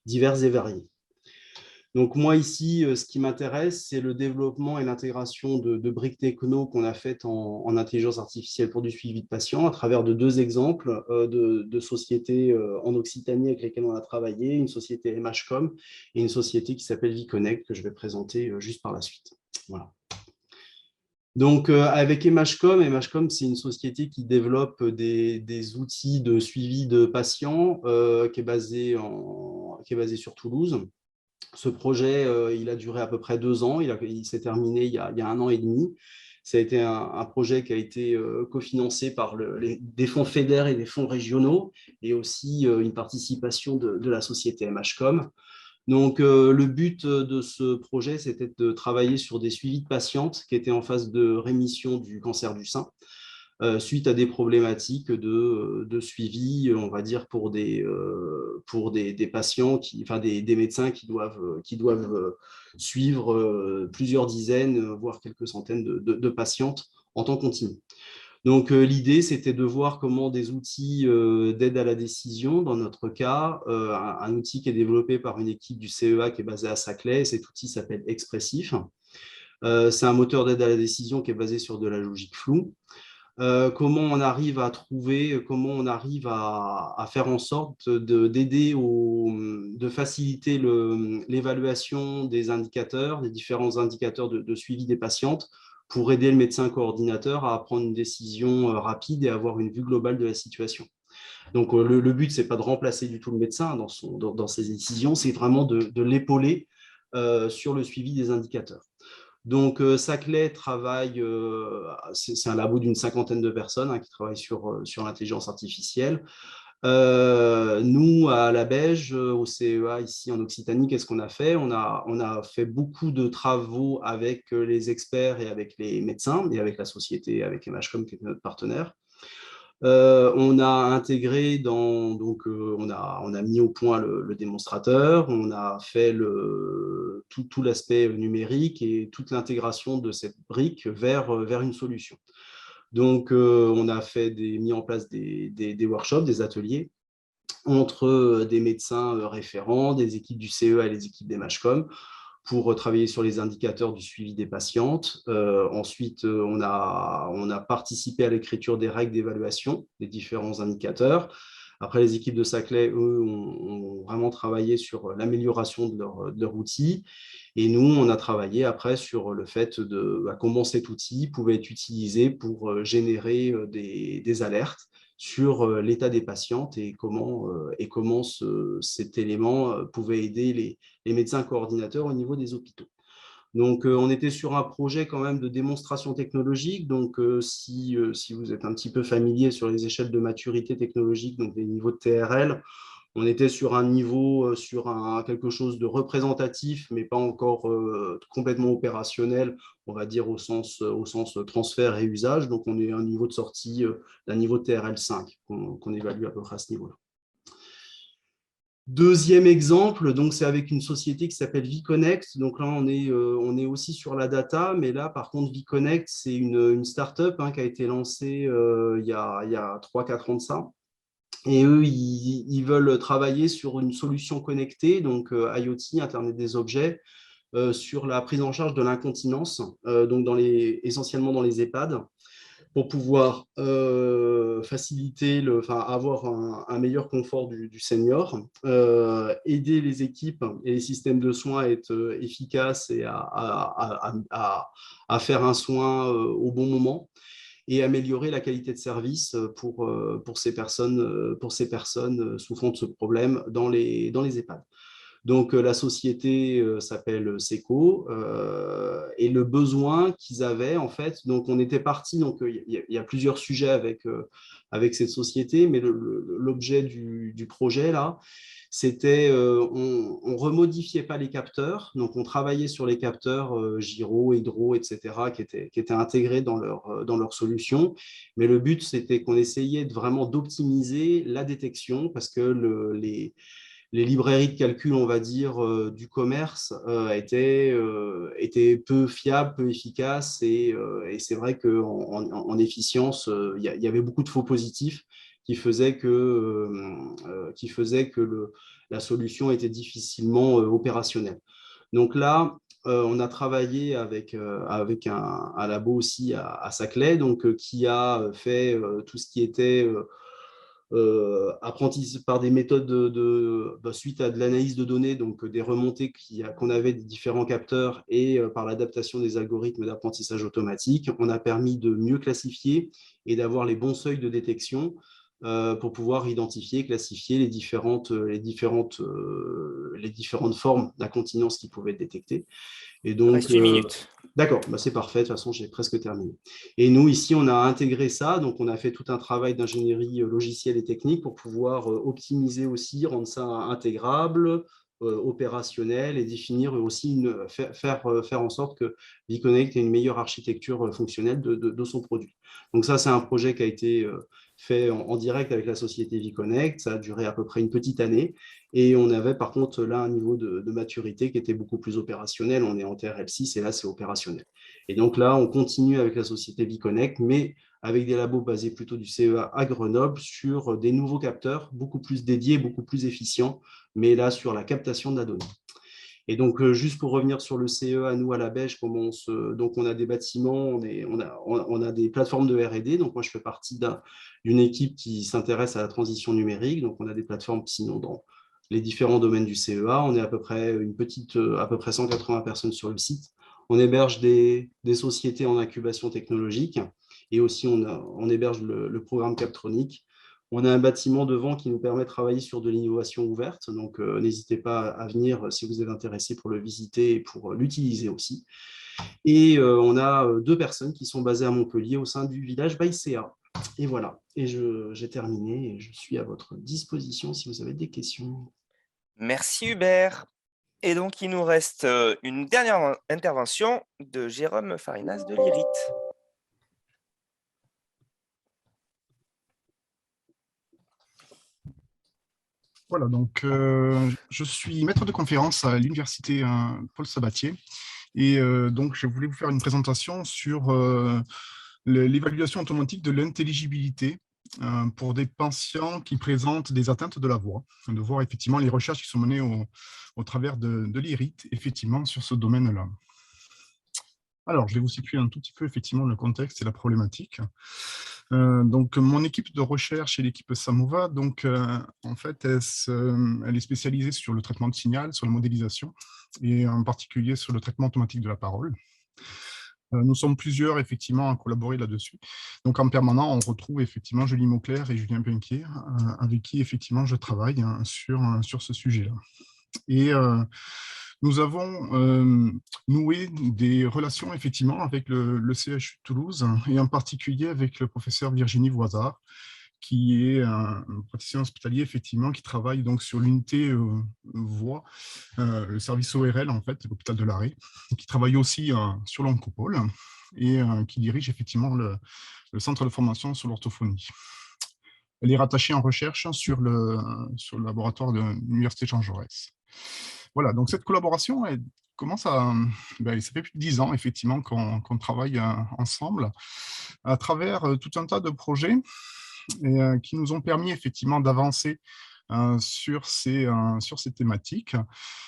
I: divers et variés. Donc moi ici, ce qui m'intéresse, c'est le développement et l'intégration de briques techno qu'on a faites en intelligence artificielle pour du suivi de patients à travers de deux exemples de sociétés en Occitanie avec lesquelles on a travaillé, une société MHcom et une société qui s'appelle Viconnect que je vais présenter juste par la suite. Voilà. Donc, avec MHcom, c'est une société qui développe des outils de suivi de patients qui est basé sur Toulouse. Ce projet, il a duré à peu près 2 ans. Il s'est terminé il y a 1 an et demi. Ça a été un projet qui a été cofinancé par des fonds FEDER et des fonds régionaux et aussi une participation de la société MHcom. Donc, le but de ce projet, c'était de travailler sur des suivis de patientes qui étaient en phase de rémission du cancer du sein. Suite à des problématiques de suivi, on va dire, pour des patients, des médecins qui doivent suivre plusieurs dizaines, voire quelques centaines de patientes en temps continu. Donc, l'idée, c'était de voir comment des outils d'aide à la décision, dans notre cas, un outil qui est développé par une équipe du CEA qui est basée à Saclay, cet outil s'appelle Expressif. C'est un moteur d'aide à la décision qui est basé sur de la logique floue. Comment on arrive à faire en sorte de faciliter l'évaluation des indicateurs, des différents indicateurs de suivi des patientes pour aider le médecin coordinateur à prendre une décision rapide et avoir une vue globale de la situation. Donc, le but, ce n'est pas de remplacer du tout le médecin dans ses décisions, c'est vraiment de l'épauler sur le suivi des indicateurs. Donc, Saclay travaille, c'est un labo d'une 50aine de personnes qui travaillent sur l'intelligence artificielle. Nous, à la Beige, au CEA, ici en Occitanie, qu'est-ce qu'on a fait ? On a fait beaucoup de travaux avec les experts et avec les médecins et avec la société, avec MHcom qui est notre partenaire. On a intégré on a mis au point le démonstrateur, on a fait tout l'aspect numérique et toute l'intégration de cette brique vers une solution. Donc, on a mis en place des workshops, des ateliers entre des médecins référents, des équipes du CEA et les équipes des MHcom pour travailler sur les indicateurs du suivi des patientes. Ensuite, on a participé à l'écriture des règles d'évaluation des différents indicateurs. Après, les équipes de Saclay, eux, ont vraiment travaillé sur l'amélioration de leur outil. Et nous, on a travaillé après sur le fait de comment cet outil pouvait être utilisé pour générer des alertes sur l'état des patientes et comment cet élément pouvait aider les médecins coordinateurs au niveau des hôpitaux. Donc, on était sur un projet quand même de démonstration technologique. Donc, si vous êtes un petit peu familier sur les échelles de maturité technologique, donc des niveaux de TRL, on était sur un niveau, quelque chose de représentatif, mais pas encore complètement opérationnel, on va dire au sens transfert et usage. Donc, on est à un niveau de sortie d'un niveau de TRL 5 qu'on évalue à peu près à ce niveau-là. Deuxième exemple, donc c'est avec une société qui s'appelle VConnect. Donc là, on est aussi sur la data, mais là, par contre, VConnect, c'est une start-up qui a été lancée il y a 3-4 ans de ça. Et eux, ils veulent travailler sur une solution connectée, donc IoT, Internet des objets, sur la prise en charge de l'incontinence, donc essentiellement dans les EHPAD, pour pouvoir avoir un meilleur confort du senior, aider les équipes et les systèmes de soins à être efficaces et à faire un soin au bon moment, et améliorer la qualité de service pour ces personnes souffrant de ce problème dans les EHPAD. Donc, la société s'appelle Seco et le besoin qu'ils avaient, en fait, donc on était parti, donc il y a plusieurs sujets avec cette société, mais l'objet du projet, là, c'était, on ne remodifiait pas les capteurs, donc on travaillait sur les capteurs gyro, hydro, etc., qui étaient intégrés dans leur solution, mais le but, c'était qu'on essayait vraiment d'optimiser la détection, parce que les librairies de calcul, on va dire, du commerce étaient peu fiables, peu efficaces, et c'est vrai qu'en efficience, il y avait beaucoup de faux positifs qui faisaient que la solution était difficilement opérationnelle. Donc là, on a travaillé avec un labo aussi à Saclay, donc, qui a fait tout ce qui était apprentissage par des méthodes suite à de l'analyse de données, donc des remontées qu'on avait des différents capteurs, et par l'adaptation des algorithmes d'apprentissage automatique, on a permis de mieux classifier et d'avoir les bons seuils de détection pour pouvoir identifier, classifier les différentes formes d'incontinence qui pouvaient être détectées. Et donc,
A: reste 8 minutes.
I: D'accord, c'est parfait, de toute façon, j'ai presque terminé. Et nous, ici, on a intégré ça, donc on a fait tout un travail d'ingénierie logicielle et technique pour pouvoir optimiser aussi, rendre ça intégrable, opérationnel, et définir aussi, faire en sorte que VConnect ait une meilleure architecture fonctionnelle de son produit. Donc ça, c'est un projet qui a été fait en direct avec la société VConnect, ça a duré à peu près une petite année, et on avait par contre là un niveau de maturité qui était beaucoup plus opérationnel. On est en TRL6 et là c'est opérationnel. Et donc là, on continue avec la société VConnect, mais avec des labos basés plutôt du CEA à Grenoble sur des nouveaux capteurs beaucoup plus dédiés, beaucoup plus efficients, mais là sur la captation de la donnée. Et donc, juste pour revenir sur le CEA, nous, à la Belge, donc on a des bâtiments, on a des plateformes de R&D. Donc, moi, je fais partie d'une équipe qui s'intéresse à la transition numérique. Donc, on a des plateformes, sinon, dans les différents domaines du CEA. On est à peu près 180 personnes sur le site. On héberge des sociétés en incubation technologique, et aussi on héberge le programme Captronic. On a un bâtiment devant qui nous permet de travailler sur de l'innovation ouverte, donc n'hésitez pas à venir si vous êtes intéressé pour le visiter et pour l'utiliser aussi. Et on a 2 personnes qui sont basées à Montpellier au sein du village Baïséa. Et voilà, et j'ai terminé et je suis à votre disposition si vous avez des questions.
A: Merci Hubert. Et donc, il nous reste une dernière intervention de Jérôme Farinas de l'IRIT.
J: Voilà, donc je suis maître de conférence à l'université Paul Sabatier, et donc je voulais vous faire une présentation sur l'évaluation automatique de l'intelligibilité pour des patients qui présentent des atteintes de la voix, de voir effectivement les recherches qui sont menées au travers de l'IRIT, effectivement, sur ce domaine-là. Alors, je vais vous situer un tout petit peu effectivement le contexte et la problématique. Donc, mon équipe de recherche est l'équipe Samova. Donc, en fait, elle est spécialisée sur le traitement de signal, sur la modélisation, et en particulier sur le traitement automatique de la parole. Nous sommes plusieurs, effectivement, à collaborer là-dessus. Donc, en permanent, on retrouve effectivement Julie Mauclair et Julien Pinquier, avec qui, effectivement, je travaille sur ce sujet-là. Et nous avons noué des relations, effectivement, avec le CHU de Toulouse, et en particulier avec le professeur Virginie Voisard, qui est un praticien hospitalier, effectivement, qui travaille donc sur l'unité voix, le service ORL, en fait, l'hôpital de l'Arrêt, qui travaille aussi sur l'oncopole et qui dirige effectivement le centre de formation sur l'orthophonie. Elle est rattachée en recherche sur le laboratoire de l'Université Jean Jaurès. Voilà, donc cette collaboration, elle commence ça fait plus de 10 ans, effectivement, qu'on travaille ensemble à travers tout un tas de projets qui nous ont permis effectivement d'avancer sur ces thématiques,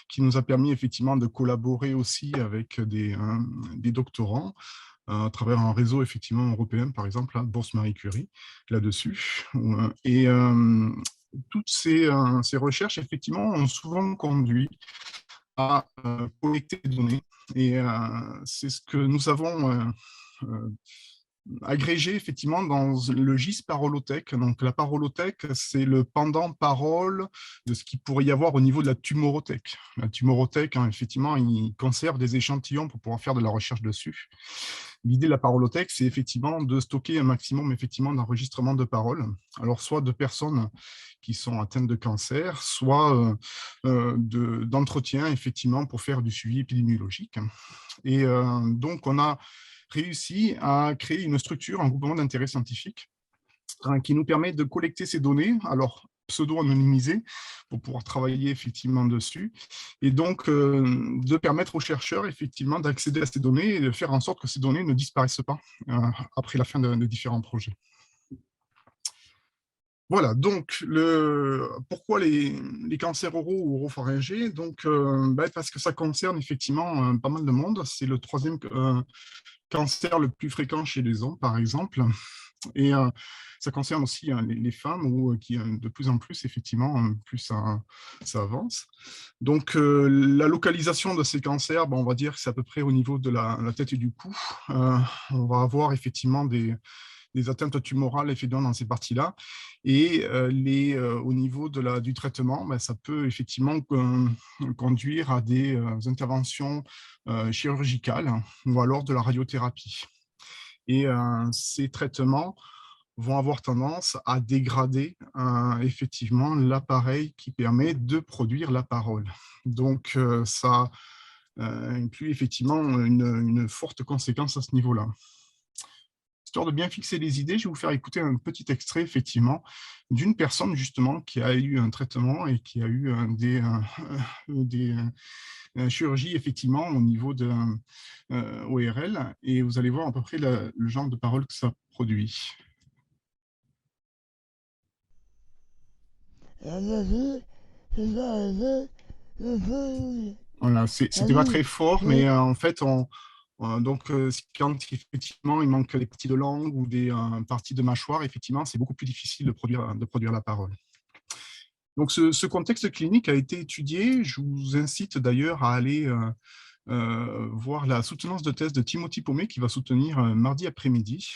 J: qui nous a permis effectivement de collaborer aussi avec des doctorants à travers un réseau effectivement européen, par exemple, la Bourse Marie Curie, là-dessus. Et toutes ces recherches, effectivement, ont souvent conduit à collecter des données. Et c'est ce que nous avons agrégé effectivement dans le GIS Parolothèque. Donc la parolothèque, c'est le pendant parole de ce qu'il pourrait y avoir au niveau de la tumorothèque. La tumorothèque, effectivement, il conserve des échantillons pour pouvoir faire de la recherche dessus. L'idée de la parolothèque, c'est effectivement de stocker un maximum effectivement d'enregistrements de paroles. Alors soit de personnes qui sont atteintes de cancer, soit d'entretien effectivement pour faire du suivi épidémiologique. Et donc on a réussi à créer une structure, un groupement d'intérêt scientifique qui nous permet de collecter ces données, alors pseudo-anonymisées, pour pouvoir travailler effectivement dessus, et donc de permettre aux chercheurs effectivement d'accéder à ces données et de faire en sorte que ces données ne disparaissent pas après la fin de différents projets. Voilà, donc pourquoi les cancers oraux ou oropharyngés? Donc, parce que ça concerne effectivement pas mal de monde. C'est le 3e cancer le plus fréquent chez les hommes, par exemple. Et ça concerne aussi les femmes, qui de plus en plus, effectivement, plus ça avance. Donc, la localisation de ces cancers, on va dire que c'est à peu près au niveau de la tête et du cou. On va avoir effectivement des atteintes tumorales effectivement dans ces parties-là. Et au niveau du traitement, ça peut effectivement conduire à des interventions chirurgicales ou alors de la radiothérapie. Et ces traitements vont avoir tendance à dégrader effectivement l'appareil qui permet de produire la parole. Donc, ça inclut effectivement une forte conséquence à ce niveau-là. Histoire de bien fixer les idées, je vais vous faire écouter un petit extrait, effectivement, d'une personne, justement, qui a eu un traitement et qui a eu des chirurgies, effectivement, au niveau de ORL. Et vous allez voir à peu près le genre de parole que ça produit. Voilà, c'était pas très fort, mais en fait, donc, quand effectivement il manque des parties de langue ou des parties de mâchoire, effectivement, c'est beaucoup plus difficile de produire la parole. Donc, ce contexte clinique a été étudié. Je vous incite d'ailleurs à aller voir la soutenance de thèse de Timothy Pomé qui va soutenir mardi après-midi.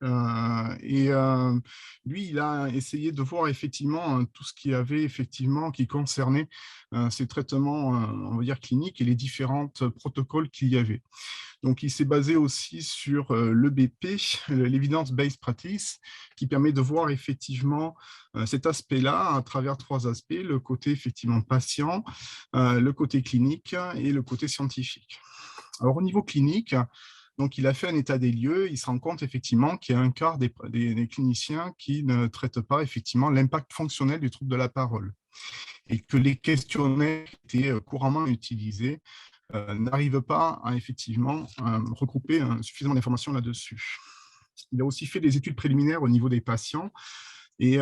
J: Lui, il a essayé de voir effectivement tout ce qui avait effectivement qui concernait ces traitements, on va dire cliniques et les différents protocoles qu'il y avait. Donc, il s'est basé aussi sur l'EBP, l'Evidence-Based Practice, qui permet de voir effectivement cet aspect-là à travers 3 aspects, le côté effectivement patient, le côté clinique et le côté scientifique. Alors, au niveau clinique, donc, il a fait un état des lieux, il se rend compte effectivement qu'il y a un quart des cliniciens qui ne traitent pas effectivement l'impact fonctionnel du trouble de la parole et que les questionnaires qui étaient couramment utilisés n'arrivent pas à effectivement regrouper suffisamment d'informations là-dessus. Il a aussi fait des études préliminaires au niveau des patients et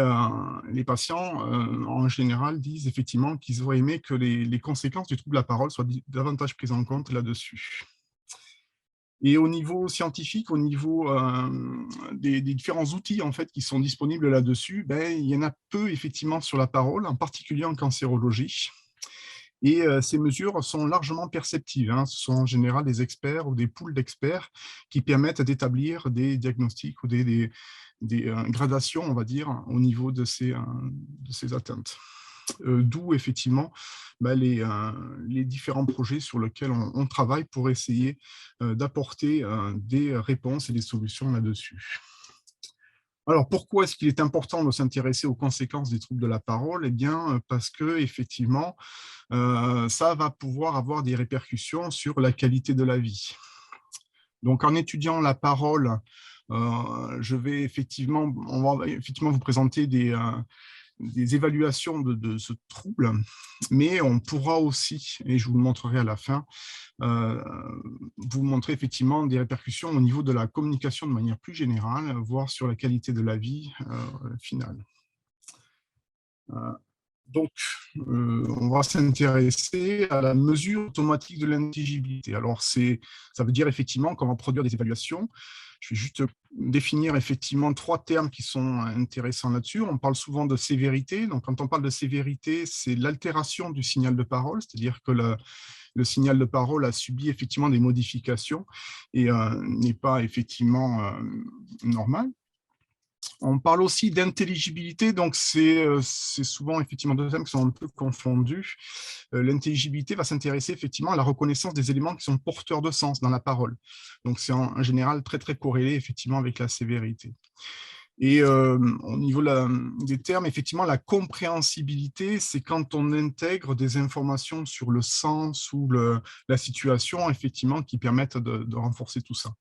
J: les patients en général disent effectivement qu'ils auraient aimé que les conséquences du trouble de la parole soient davantage prises en compte là-dessus. Et au niveau scientifique, au niveau des différents outils en fait, qui sont disponibles là-dessus, il y en a peu effectivement sur la parole, en particulier en cancérologie. Et ces mesures sont largement perceptives, hein. Ce sont en général des experts ou des pools d'experts qui permettent d'établir des diagnostics ou des gradations, on va dire, au niveau de ces atteintes. D'où effectivement les différents projets sur lesquels on travaille pour essayer d'apporter des réponses et des solutions là-dessus. Alors, pourquoi est-ce qu'il est important de s'intéresser aux conséquences des troubles de la parole? Eh bien, parce que effectivement, ça va pouvoir avoir des répercussions sur la qualité de la vie. Donc, en étudiant la parole, on va effectivement vous présenter des évaluations de ce trouble, mais on pourra aussi, et je vous le montrerai à la fin, vous montrer effectivement des répercussions au niveau de la communication de manière plus générale, voire sur la qualité de la vie finale. Donc, on va s'intéresser à la mesure automatique de l'intelligibilité. Alors, ça veut dire effectivement qu'on va produire des évaluations. Je vais juste définir effectivement 3 termes qui sont intéressants là-dessus. On parle souvent de sévérité. Donc, quand on parle de sévérité, c'est l'altération du signal de parole, c'est-à-dire que le signal de parole a subi effectivement des modifications et n'est pas effectivement normal. On parle aussi d'intelligibilité, donc c'est souvent effectivement 2 thèmes qui sont un peu confondus. L'intelligibilité va s'intéresser effectivement à la reconnaissance des éléments qui sont porteurs de sens dans la parole. Donc c'est en général très très corrélé effectivement avec la sévérité. Et au niveau des termes, effectivement, la compréhensibilité, c'est quand on intègre des informations sur le sens ou la situation, effectivement, qui permettent de renforcer tout ça.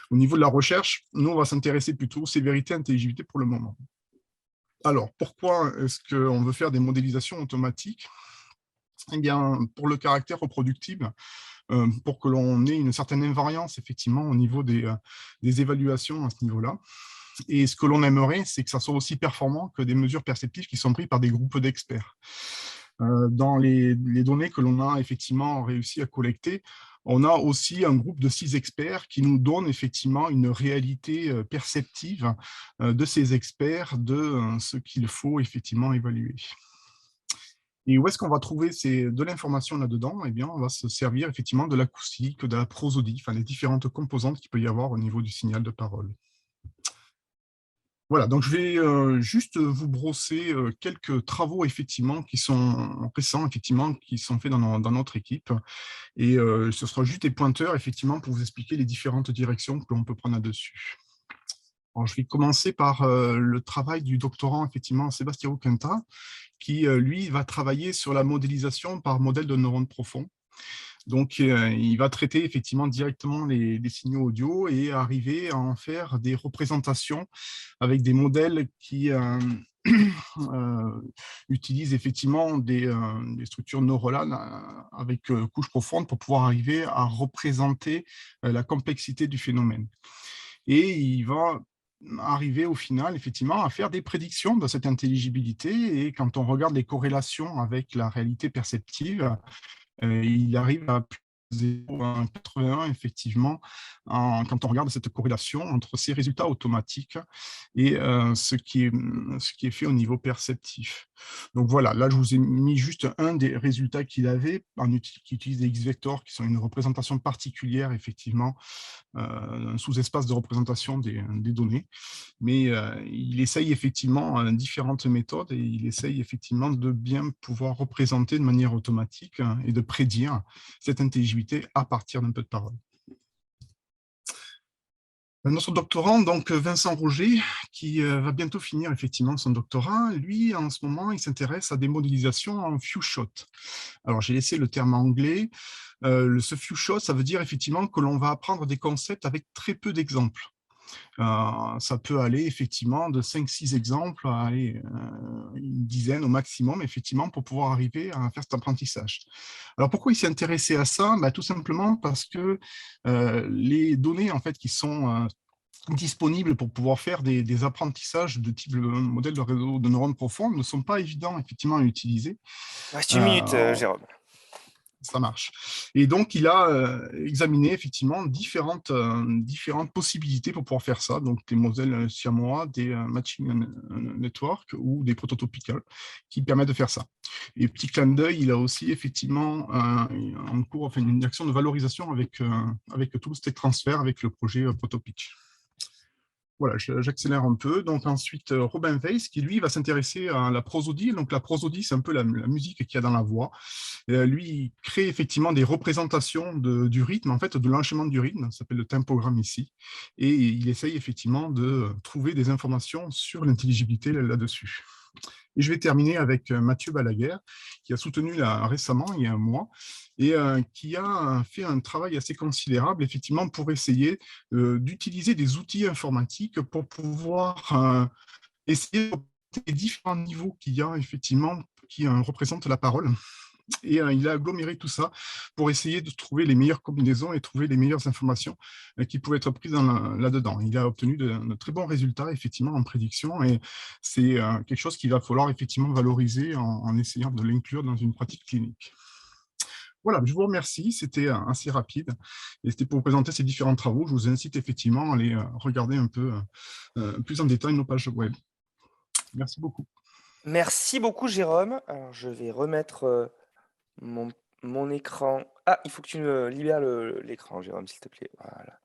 J: Au niveau de la recherche, nous, on va s'intéresser plutôt aux sévérité et intelligibilité pour le moment. Alors, pourquoi est-ce qu'on veut faire des modélisations automatiques? Eh bien, pour le caractère reproductible, pour que l'on ait une certaine invariance, effectivement, au niveau des évaluations à ce niveau-là. Et ce que l'on aimerait, c'est que ça soit aussi performant que des mesures perceptives qui sont prises par des groupes d'experts. Dans les données que l'on a effectivement réussi à collecter, on a aussi un groupe de 6 experts qui nous donnent effectivement une réalité perceptive de ces experts, de ce qu'il faut effectivement évaluer. Et où est-ce qu'on va trouver de l'information là-dedans? Eh bien, on va se servir effectivement de l'acoustique, de la prosodie, enfin les différentes composantes qu'il peut y avoir au niveau du signal de parole. Voilà, donc je vais juste vous brosser quelques travaux effectivement qui sont récents, effectivement, qui sont faits dans notre équipe. Et ce sera juste des pointeurs effectivement pour vous expliquer les différentes directions que l'on peut prendre là-dessus. Alors, je vais commencer par le travail du doctorant effectivement Sebastião Quinta, qui lui va travailler sur la modélisation par modèle de neurones profonds. Donc, il va traiter effectivement directement les signaux audio et arriver à en faire des représentations avec des modèles qui utilisent effectivement des structures neuronales avec couches profondes pour pouvoir arriver à représenter la complexité du phénomène. Et il va arriver au final, effectivement, à faire des prédictions de cette intelligibilité. Et quand on regarde les corrélations avec la réalité perceptive, il arrive à plus de 0,81 effectivement quand on regarde cette corrélation entre ces résultats automatiques et ce qui est fait au niveau perceptif. Donc voilà, là je vous ai mis juste un des résultats qu'il avait, qui utilise des X-vectors qui sont une représentation particulière effectivement, un sous-espace de représentation des données, mais il essaye effectivement différentes méthodes et il essaye effectivement de bien pouvoir représenter de manière automatique et de prédire cette intelligibilité à partir d'un peu de parole. Notre doctorant, donc Vincent Roger, qui va bientôt finir effectivement son doctorat, lui, en ce moment, il s'intéresse à des modélisations en few shot. Alors, j'ai laissé le terme anglais. Ce few shot, ça veut dire effectivement que l'on va apprendre des concepts avec très peu d'exemples. Ça peut aller effectivement de 5-6 exemples à une dizaine au maximum, effectivement, pour pouvoir arriver à faire cet apprentissage. Alors, pourquoi il s'est intéressé à ça? Tout simplement parce que les données en fait, qui sont disponibles pour pouvoir faire des apprentissages de type modèle de réseau de neurones profonds ne sont pas évidents effectivement à utiliser.
A: Reste une minute, Jérôme.
J: ça marche. Et donc, il a examiné effectivement différentes possibilités pour pouvoir faire ça. Donc, des modèles siamois, des matching network ou des prototopicals qui permettent de faire ça. Et petit clin d'œil, il a aussi effectivement en cours, enfin, une action de valorisation avec Toulouse Tech Transfer, avec le projet Protopic. Voilà, j'accélère un peu. Donc ensuite, Robin Weiss, qui lui va s'intéresser à la prosodie. Donc la prosodie, c'est un peu la musique qu'il y a dans la voix. Lui, il crée effectivement des représentations du rythme, en fait, de l'enchaînement du rythme. Ça s'appelle le tempogramme ici. Et il essaye effectivement de trouver des informations sur l'intelligibilité là-dessus. Et je vais terminer avec Mathieu Balaguer, qui a soutenu récemment, il y a un mois, et qui a fait un travail assez considérable, effectivement, pour essayer d'utiliser des outils informatiques pour pouvoir essayer les différents niveaux qu'il y a, effectivement, qui représentent la parole. Et il a aggloméré tout ça pour essayer de trouver les meilleures combinaisons et trouver les meilleures informations qui pouvaient être prises là-dedans. Il a obtenu de très bons résultats, effectivement, en prédiction, et c'est quelque chose qu'il va falloir effectivement valoriser en essayant de l'inclure dans une pratique clinique. Voilà, je vous remercie, c'était assez rapide, et c'était pour vous présenter ces différents travaux. Je vous incite effectivement à aller regarder un peu plus en détail nos pages web. Merci beaucoup.
A: Merci beaucoup, Jérôme. Alors, je vais remettre mon écran. Ah, il faut que tu me libères l'écran, Jérôme, s'il te plaît. Voilà.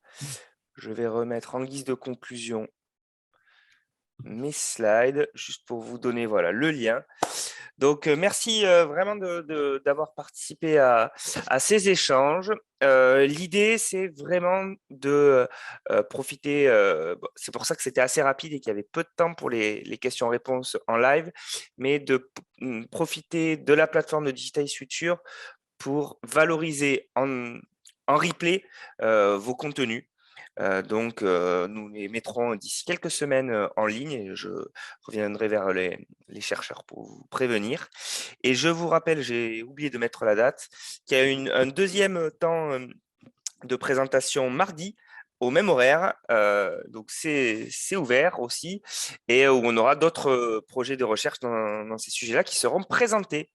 A: Je vais remettre en guise de conclusion mes slides, juste pour vous donner voilà, le lien. Donc, merci vraiment d'avoir participé à ces échanges. L'idée, c'est vraiment de profiter, c'est pour ça que c'était assez rapide et qu'il y avait peu de temps pour les questions-réponses en live, mais de profiter de la plateforme de Digitize Future pour valoriser en replay vos contenus. Donc, nous les mettrons d'ici quelques semaines en ligne et je reviendrai vers les chercheurs pour vous prévenir. Et je vous rappelle, j'ai oublié de mettre la date, qu'il y a un deuxième temps de présentation mardi au même horaire. Donc, c'est ouvert aussi et où on aura d'autres projets de recherche dans ces sujets-là qui seront présentés.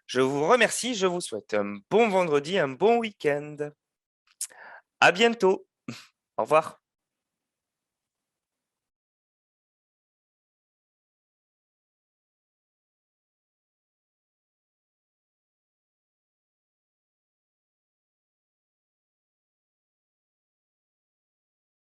A: Je vous remercie, je vous souhaite un bon vendredi, un bon week-end. À bientôt. Au revoir.